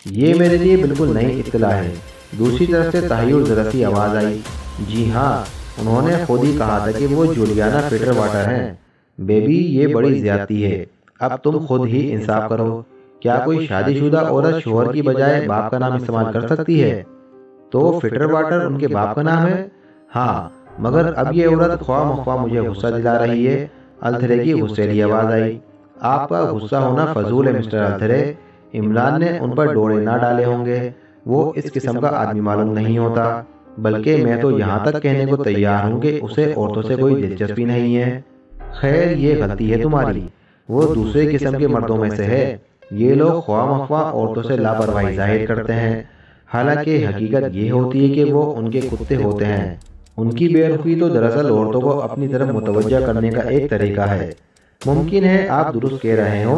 ये मेरे लिए बिल्कुल नई इत्तला है। दूसरी तरफ से ताहियुर ज़रा सी आवाज़ आई। जी हाँ, उन्होंने खुद ही कहा था कि वो जूलियाना फिटरवाटर हैं। बेबी, ये बड़ी ज़्यादती है। अब तुम खुद ही इंसाफ करो। क्या कोई शादीशुदा औरत शोहर की बजाय बाप का नाम इस्तेमाल कर सकती है? तो फिटरवाटर उनके बाप का नाम है? हाँ, मगर अब ये औरत ख्वाह मख्वाह मुझे गुस्सा दिला रही है। आर्थर की गुस्सेली आवाज़ आई। आपका गुस्सा होना फजूल है मिस्टर आर्थर। इमरान ने उन पर डोरे ना डाले होंगे। वो इस किस्म का आदमी मालूम नहीं होता। बल्कि मैं तो यहाँ तक कहने को तैयार हूँ कि उसे औरतों से कोई दिलचस्पी नहीं है। खैर, ये गलती है तुम्हारी। वो दूसरे किस्म के मर्दों में से है। ये लोग ख्वाह मख्वाह औरतों से लापरवाही जाहिर करते हैं। हालांकि हकीकत ये होती है कि वो उनके कुत्ते होते हैं। उनकी बेरुखी तो दरअसल औरतों को अपनी तरफ मुतवज्जा करने का एक तरीका है। मुमकिन है आप दुरुस्त कह रहे हो।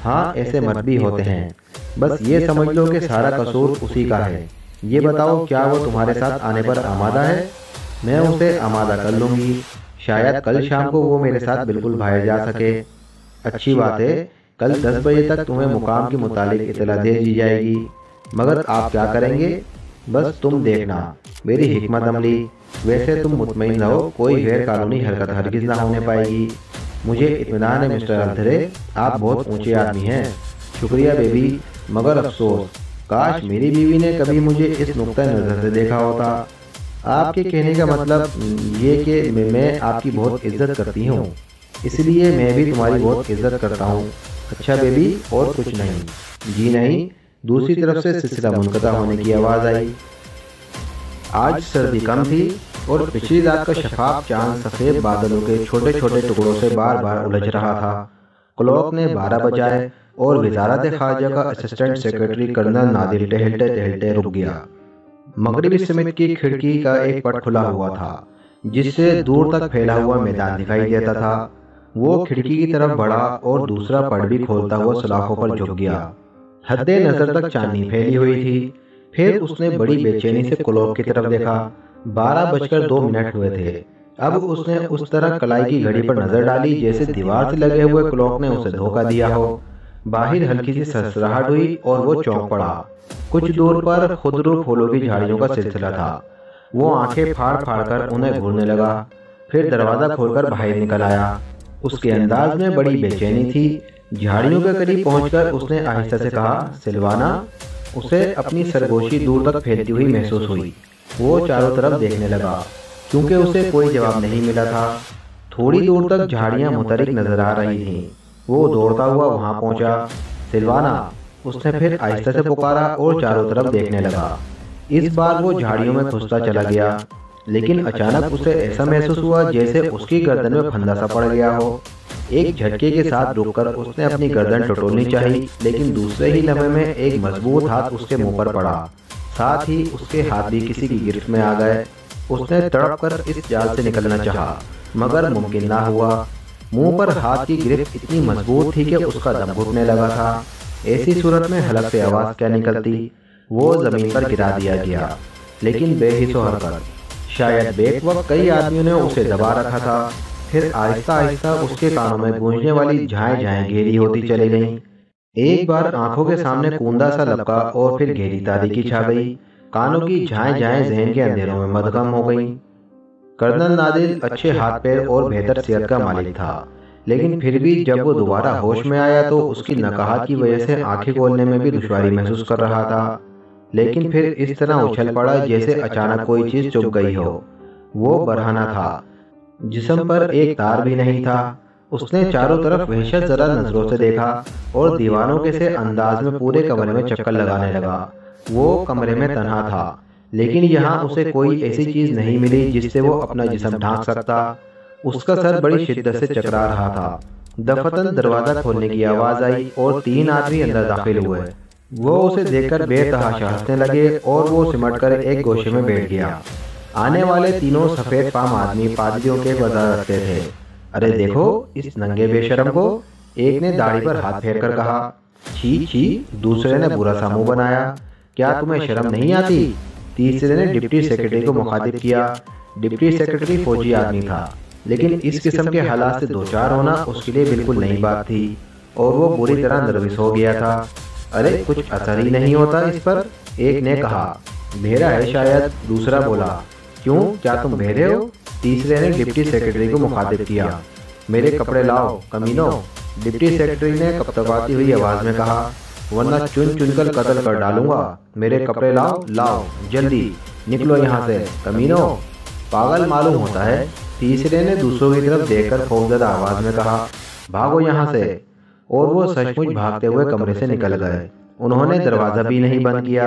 हाँ, ऐसे मर्द भी होते हैं। बस ये समझ लो कि सारा कसूर उसी का है। ये बताओ, क्या वो तुम्हारे साथ आने पर आमादा है? मैं उसे आमादा कर लूँगी। शायद कल शाम को वो मेरे साथ बिल्कुल बाहर जा सके। अच्छी बात है। कल 10 बजे तक तुम्हें मुकाम के मुतालिक इतला दे दी जाएगी। मगर आप क्या करेंगे? बस तुम देखना, मेरी हिकमत अमली। वैसे तुम मुतमईन रहो, कोई गैर कानूनी हरकत हरगिज ना होने पाएगी। मुझे इत्मीनान है मिस्टर आर्थर, आप बहुत ऊंचे आदमी हैं। शुक्रिया बेबी, मगर अफसोस काश मेरी बीवी ने कभी मुझे इस नुक्ता नज़र से देखा होता। आपके कहने का मतलब ये कि मैं आपकी बहुत इज्जत करती हूँ, इसलिए मैं भी तुम्हारी बहुत इज्जत करता हूँ। अच्छा बेबी, और कुछ नहीं? जी नहीं। दूसरी तरफ से सिलसिला मुनक़ता होने की आवाज़ आई। आज सर्दी कम थी और पिछली रात का शफाफ चांद सफ़ेद बादलों के छोटे छोटे टुकड़ों से बार बार उलझ रहा था। क्लॉक ने 12 बजाए और वजारत खारजा का असिस्टेंट सेक्रेटरी कर्नल नादिर टहलते टहलते रुक गया। मगरिबी समिति की खिड़की का एक पट खुला हुआ था जिससे दूर तक फैला हुआ मैदान दिखाई देता था। वो खिड़की की तरफ बढ़ा और दूसरा पट भी खोलता हुआ सलाखों पर झुक गया। हद्दे नजर तक चांदनी फैली हुई थी। फिर उसने बड़ी बेचैनी से क्लॉक की तरफ देखा। 12:02 हुए थे। अब उसने उस तरह कलाई की घड़ी पर नजर डाली जैसे दीवार से लगे हुए क्लॉक ने उसे धोखा दिया हो। बाहर हल्की सी सरसराहट हुई और वो चौंक पड़ा। कुछ दूर पर खुदरू फूलों की झाड़ियों का सिलसिला था। वो आंखें फाड़ फाड़ कर उन्हें घूरने लगा। फिर दरवाजा खोलकर बाहर निकल आया। उसके अंदाज में बड़ी बेचैनी थी। झाड़ियों के करीब पहुंचकर उसने आहिस्ता से कहा, सिल्वाना। उसे अपनी सरगोशी दूर तक फैलती हुई महसूस हुई। वो चारों तरफ देखने लगा क्योंकि उसे कोई जवाब नहीं मिला था। थोड़ी दूर तक झाड़ियां मुतहरिक नजर आ रही थीं। वो दौड़ता हुआ वहां पहुंचा। सिल्वाना, उसने फिर आहिस्ता से पुकारा और चारों तरफ देखने लगा। इस बार वो झाड़ियों में घुसता चला गया, लेकिन अचानक उसे ऐसा महसूस हुआ जैसे उसकी गर्दन में फंदा सा पड़ गया हो। एक झटके के साथ रुककर उसने अपनी गर्दन टटोलनी चाहिए, लेकिन दूसरे ही लम्हे में एक मजबूत हाथ उसके मुंह पर पड़ा। साथ ही उसके हाथ भी किसी की गिरफ्त में आ गए। उसने तड़प कर इस जाल से निकलना चाहा, मगर मुमकिन ना हुआ। मुंह पर हाथ की गिरफ्त इतनी मजबूत थी कि उसका दम घुटने लगा था। ऐसी सूरत में हलक से आवाज़ क्या निकलती। वो ज़मीन पर गिरा दिया गया, लेकिन बेहिसो हरकत। शायद बेक वक्त कई आदमियों ने उसे दबा रखा था। फिर आहिस्ता आहिस्ता उसके कानों में गूंजने वाली झाएं झाएं गहरी होती चली गईं। एक बार आंखों के सामने कूंदा सा लपका और फिर गहरी तारीकी छा गई। कानों की झाएं झाएं जहन के अंधेरों में मदगम हो गईं। कर्नल नादिर अच्छे हाथ पैर और बेहतर सेहत का मालिक था, लेकिन फिर भी जब वो दोबारा होश में आया तो उसकी नकाहत की वजह से आंखें खोलने में भी दुश्वारी महसूस कर रहा था। लेकिन फिर इस तरह उछल पड़ा जैसे अचानक कोई चीज चुभ गई हो। वो बरहाना था। जिस्म पर एक तार भी नहीं था। उसने चारों तरफ वहशत जरा नजरों से देखा और दीवानों के से अंदाज में पूरे कमरे में चक्कर लगाने लगा। वो कमरे में तन्हा था, लेकिन यहाँ उसे कोई ऐसी चीज नहीं मिली जिससे वो अपना जिस्म ढांक सकता। उसका सर बड़ी शिद्दत से चकरा रहा था। दफतन दरवाजा खोलने की आवाज आई और 3 आदमी अंदर दाखिल हुए। वो उसे देखकर बेतहाशा हंसने लगे और वो सिमटकर एक गोशे में बैठ गया। आने वाले तीनों सफेद पाम आदमी पादरियों के बाजार रखते थे। अरे देखो इस नंगे बेशरम को, एक ने दाढ़ी पर हाथ फेर कर कहा। छी छी, दूसरे ने बुरा सा मुंह बनाया। क्या तुम्हें शर्म नहीं आती? तीसरे ने डिप्टी सेक्रेटरी को मुखातिब किया। डिप्टी सेक्रेटरी फौजी आदमी था, लेकिन इस किस्म के हालात से दो चार होना उसके लिए बिल्कुल नई बात थी और वो बुरी तरह नर्वस हो गया था। अरे कुछ असर ही नहीं होता इस पर, एक ने कहा। बहरा है शायद, दूसरा बोला। क्यों, क्या तुम बहरे हो? तीसरे ने डिप्टी सेक्रेटरी को मुखातिब किया। मेरे कपड़े लाओ कमीनो, डिप्टी सेक्रेटरी ने कपकपाती हुई आवाज में कहा, वरना चुन चुनकर कत्ल कर डालूंगा। मेरे कपड़े लाओ, लाओ जल्दी, निकलो यहाँ से कमीनो। पागल मालूम होता है, तीसरे ने दूसरों की तरफ देखकर खौफजदा आवाज में कहा, भागो यहाँ से। और वो सचमुच भागते हुए कमरे से निकल गए। उन्होंने दरवाजा भी नहीं बंद किया।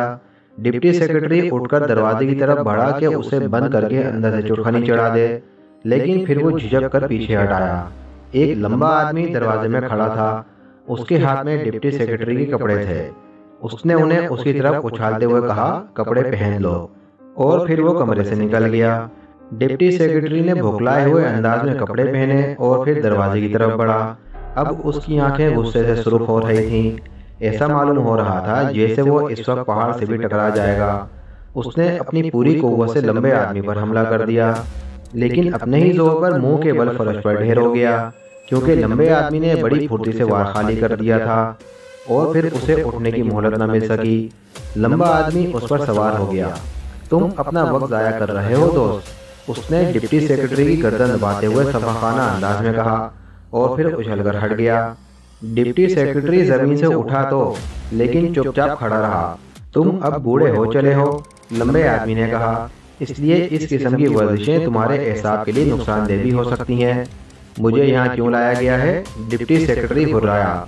डिप्टी सेक्रेटरी उठकर दरवाजे की तरफ बढ़ा कि उसे बंद करके अंदर से चुटखनी चढ़ा दे, लेकिन फिर वो झिझक कर पीछे हटाया। एक लंबा आदमी दरवाजे में खड़ा था। उसके हाथ में डिप्टी सेक्रेटरी के कपड़े थे। उसने उन्हें उसकी तरफ उछालते हुए कहा, कपड़े पहन लो, और फिर वो कमरे से निकल गया। डिप्टी सेक्रेटरी ने बौखलाए हुए अंदाज में कपड़े पहने और फिर दरवाजे की तरफ बढ़ा। अब उसकी आंखें गुस्से से सुर्ख हो रही थीं। ऐसा मालूम हो रहा था जैसे वो इस वक्त पहाड़ से भी टकरा जाएगा। उसने अपनी पूरी कुव्वत से लंबे आदमी पर हमला कर दिया, लेकिन अपने ही जोर पर मुंह के बल फर्श पर ढेर हो गया, क्योंकि लंबे आदमी ने बड़ी फुर्ती से वार खाली कर दिया था और फिर उसे उठने की मोहलत न मिल सकी। लंबा आदमी उस पर सवार हो गया। तुम अपना वक्त जाया कर रहे हो दोस्त, उसने डिप्टी सेक्रेटरी की गर्दन दबाते हुए सफाखाना अंदाज में कहा और फिर उछलकर हट गया। डिप्टी सेक्रेटरी जमीन से उठा तो, लेकिन चुपचाप खड़ा रहा। तुम अब बूढ़े हो चले हो, लंबे आदमी ने कहा, इसलिए इस किस्म की वर्जिशें तुम्हारे एहसाब के लिए नुकसानदेह भी हो सकती हैं। मुझे यहाँ क्यों लाया गया है? डिप्टी सेक्रेटरी हुर्राया,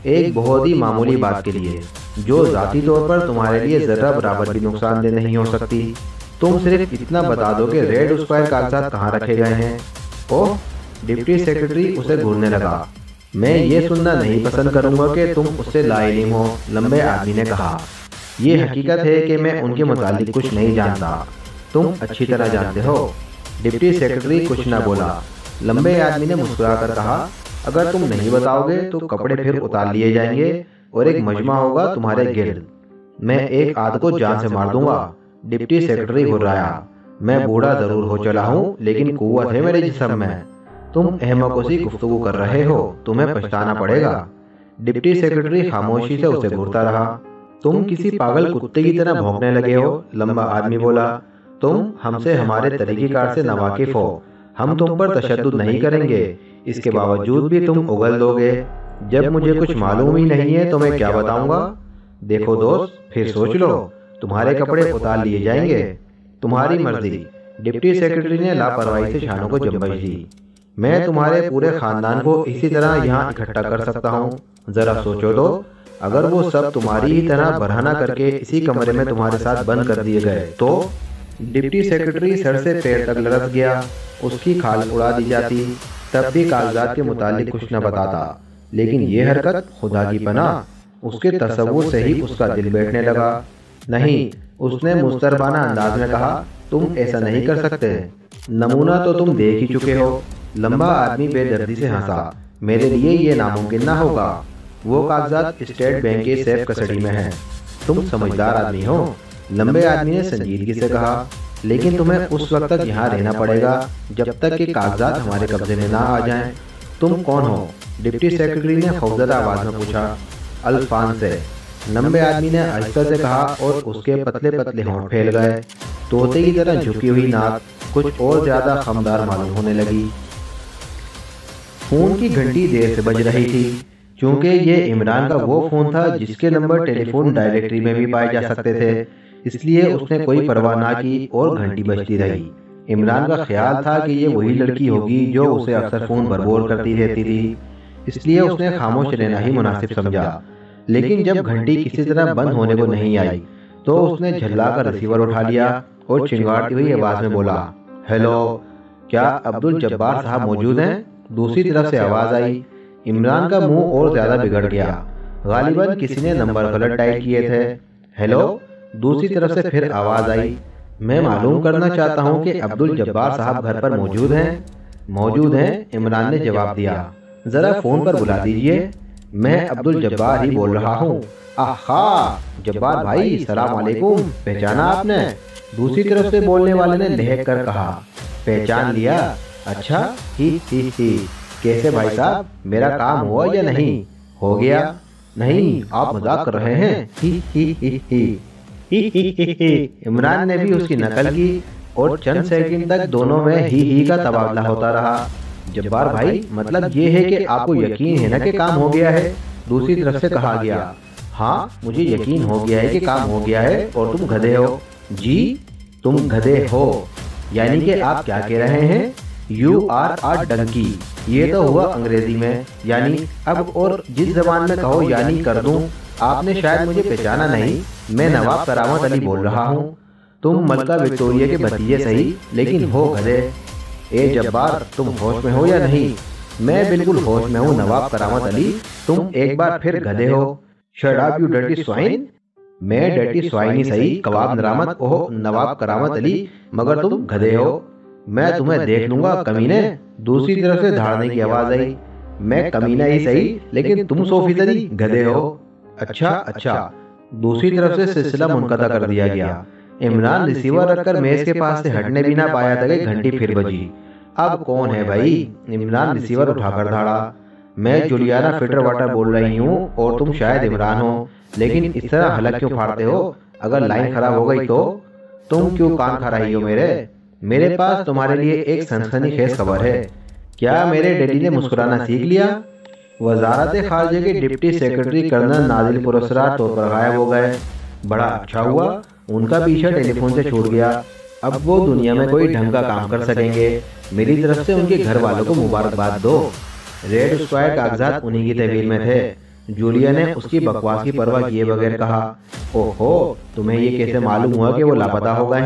एक बहुत ही मामूली बात के लिए, जो ज़ाती तौर पर तुम्हारे लिए ज़रा बराबर भी नुकसानदेह नहीं हो सकती। तुम सिर्फ इतना बता दो कि रेड स्क्वायर कागजात कहाँ रखे गए हैं। ओह, डिप्टी सेक्रेटरी उसे घूरने लगा। मैं ये सुनना नहीं पसंद करूँगा कि तुम उससे लाइलिम हो, लंबे आदमी ने कहा। ये हकीकत है कि मैं उनके मुतालिक कुछ नहीं जानता, तुम अच्छी तरह जानते हो। डिप्टी सेक्रेटरी कुछ न बोला। लंबे आदमी ने मुस्कुराकर कहा, अगर तुम नहीं बताओगे तो कपड़े फिर उतार लिए जाएंगे और एक मजमा होगा तुम्हारे गिर्द। मैं एक आध को जान से मार दूंगा। डिप्टी सेक्रेटरी हुर्राया, मैं बूढ़ा जरूर हो चला हूँ, लेकिन कुव्वत है मेरे जिस्म में। तुम अहमकों सी गुफ्तगू कर रहे हो, तुम्हें पछताना पड़ेगा। डिप्टी सेक्रेटरी खामोशी से उसे घूरता रहा। तुम किसी पागल कुत्ते की तरह भौंकने लगे हो, लंबा आदमी बोला। तुम हमसे हमारे तरीक़ेकार से नावाकिफ हो। हम तुम पर तशद्दुद नहीं करेंगे, इसके बावजूद भी तुम उगल दोगे। जब मुझे कुछ मालूम ही नहीं है तो मैं क्या बताऊंगा? देखो दोस्त, फिर सोच लो, तुम्हारे कपड़े उतार लिए जाएंगे। तुम्हारी मर्जी। डिप्टी सेक्रेटरी ने लापरवाही से शानों को जंबश दी। मैं तुम्हारे पूरे खानदान को इसी तरह यहाँ इकट्ठा कर सकता हूँ। जरा सोचो तो, अगर वो सब तुम्हारी ही तरह बरहना करके इसी कमरे में तुम्हारे साथ बंद कर दिए गए तो? डिप्टी सेक्रेटरी सर से पैर तक लरस गया। उसकी खाल उड़ा दी जाती, तब भी कागजात के मुतालिक कुछ न बताता। लेकिन ये हरकत खुदा की पनाह, उसके तसव्वुर से ही उसका दिल बैठने लगा। नहीं, उसने मुस्तरबाना अंदाज में कहा, तुम ऐसा नहीं कर सकते। नमूना तो तुम देख ही चुके हो। लंबा आदमी बेदर्दी से हंसा। मेरे लिए ये नामुमकिन ना होगा। वो कागजात स्टेट बैंक के सेफ कस्टडी में हैं। तुम समझदार आदमी हो, लंबे आदमी ने संजीदगी से कहा, लेकिन तुम्हें उस वक्त तक यहाँ रहना पड़ेगा जब तक कि कागजात हमारे कब्जे में ना आ जाएं। तुम कौन हो? डिप्टी सेक्रेटरी ने खौफजदा आवाज में पूछा। अल्फांस से, लंबे आदमी ने आहिस्ता से कहा और उसके पतले पतले होंठ फैल गए। तोते की तरह झुकी हुई नाक कुछ और ज्यादा खमदार मालूम होने लगी। फोन की घंटी देर से बज रही थी, क्योंकि ये इमरान का वो फोन था जिसके नंबर टेलीफोन डायरेक्टरी में भी पाए जा सकते थे। इसलिए उसने कोई परवाह ना की और घंटी बजती रही। इमरान का ख्याल था कि ये वही लड़की होगी जो उसे अक्सर फोन पर बोल करती रहती थी, इसलिए उसने खामोश रहना ही मुनासिब समझा। लेकिन जब घंटी किसी तरह बंद होने को नहीं आई तो उसने झल्लाकर रिसीवर उठा लिया और चिंगाड़ती हुई आवाज में बोला, हेलो, क्या अब्दुल जब्बार साहब मौजूद हैं? दूसरी तरफ से आवाज आई। इमरान का मुंह और ज्यादा बिगड़ गया। गालिबन किसी ने नंबर गलत डायल किए थे। हेलो, दूसरी तरफ से फिर आवाज आई। मैं मालूम करना चाहता हूं कि अब्दुल जब्बार साहब घर पर मौजूद हैं? मौजूद हैं, इमरान ने जवाब दिया। जरा फोन पर बुला दीजिए। मैं अब्दुल जब्बार ही बोल रहा हूँ। आहा, जब्बार भाई, सलाम वालेकुम, पहचाना आपने? दूसरी तरफ से बोलने वाले ने लहक कर कहा, पहचान लिया? अच्छा, ही। कैसे भाई साहब, मेरा काम हुआ या नहीं? हो गया? नहीं, आप मजाक कर रहे हैं। ही। इमरान ने भी उसकी नकल की और चंद सेकंड तक दोनों में ही का तबादला होता रहा। जब्बार भाई, मतलब ये है कि आपको यकीन है ना कि काम हो गया है? दूसरी तरफ से कहा गया। हाँ, मुझे यकीन हो गया है कि काम हो गया है और तुम गधे हो। जी, तुम गधे हो? यानी कि आप क्या कह रहे हैं? यू आर आ डंकी। ये तो हुआ अंग्रेजी में, यानी अब और जिस जबान में कहो यानी कर दूं। आपने शायद मुझे पहचाना नहीं, मैं नवाब करामत अली बोल रहा हूँ। तुम मलका विक्टोरिया के भतीजे सही, लेकिन हो गधे। ए जब्बार, तुम होश में हो या नहीं? मैं बिल्कुल होश में हूँ नवाब करामत अली, तुम एक बार फिर गधे हो। Shut up you dirty swine. मैं डर्टी स्वाइन ही सही, कबाब नरामत ओह नवाब करामत अली, मगर तुम गधे हो। मैं तुम्हें देख लूंगा कमीने। दूसरी तरफ से धाड़ने की आवाज आई। मैं कमीना ही सही, लेकिन तुम 100% गधे हो। अच्छा। दूसरी तरफ से सिलसिला मुनक़ता कर दिया गया। इमरान रिसीवर रखकर मेज के पास से हटने भी ना पाया था कि घंटी फिर बजी। अब कौन है भाई? इमरान रिसीवर उठाकर धाड़ा। मैं जुलियाना फिटर वाटर बोल रही हूँ और तुम शायद इमरान हो, लेकिन इस तरह हलक क्यों फाड़ते हो? अगर लाइन खराब हो गई तो? तुम क्यों कान खा रही हो मेरे पास तुम्हारे लिए एक सनसनीखेज खबर है। क्या मेरे डैडी ने मुस्कुराना सीख लिया? वजारत खारजे के डिप्टी सेक्रेटरी कर्नल नाजिल पुरस्कार तौर पर गायब हो गए। बड़ा अच्छा हुआ उनका पीछा टेलीफोन से छूट गया। अब वो दुनिया में कोई ढंग का काम कर सकेंगे। मेरी तरफ से उनके घर वालों को मुबारकबाद दो। रेड स्क्वायर कागजात उन्हीं की तहवील में थे। जूलिया ने उसकी बकवास की परवाह किए बगैर कहा, ओहो, तुम्हें ये कैसे मालूम हुआ कि वो लापता हो गए?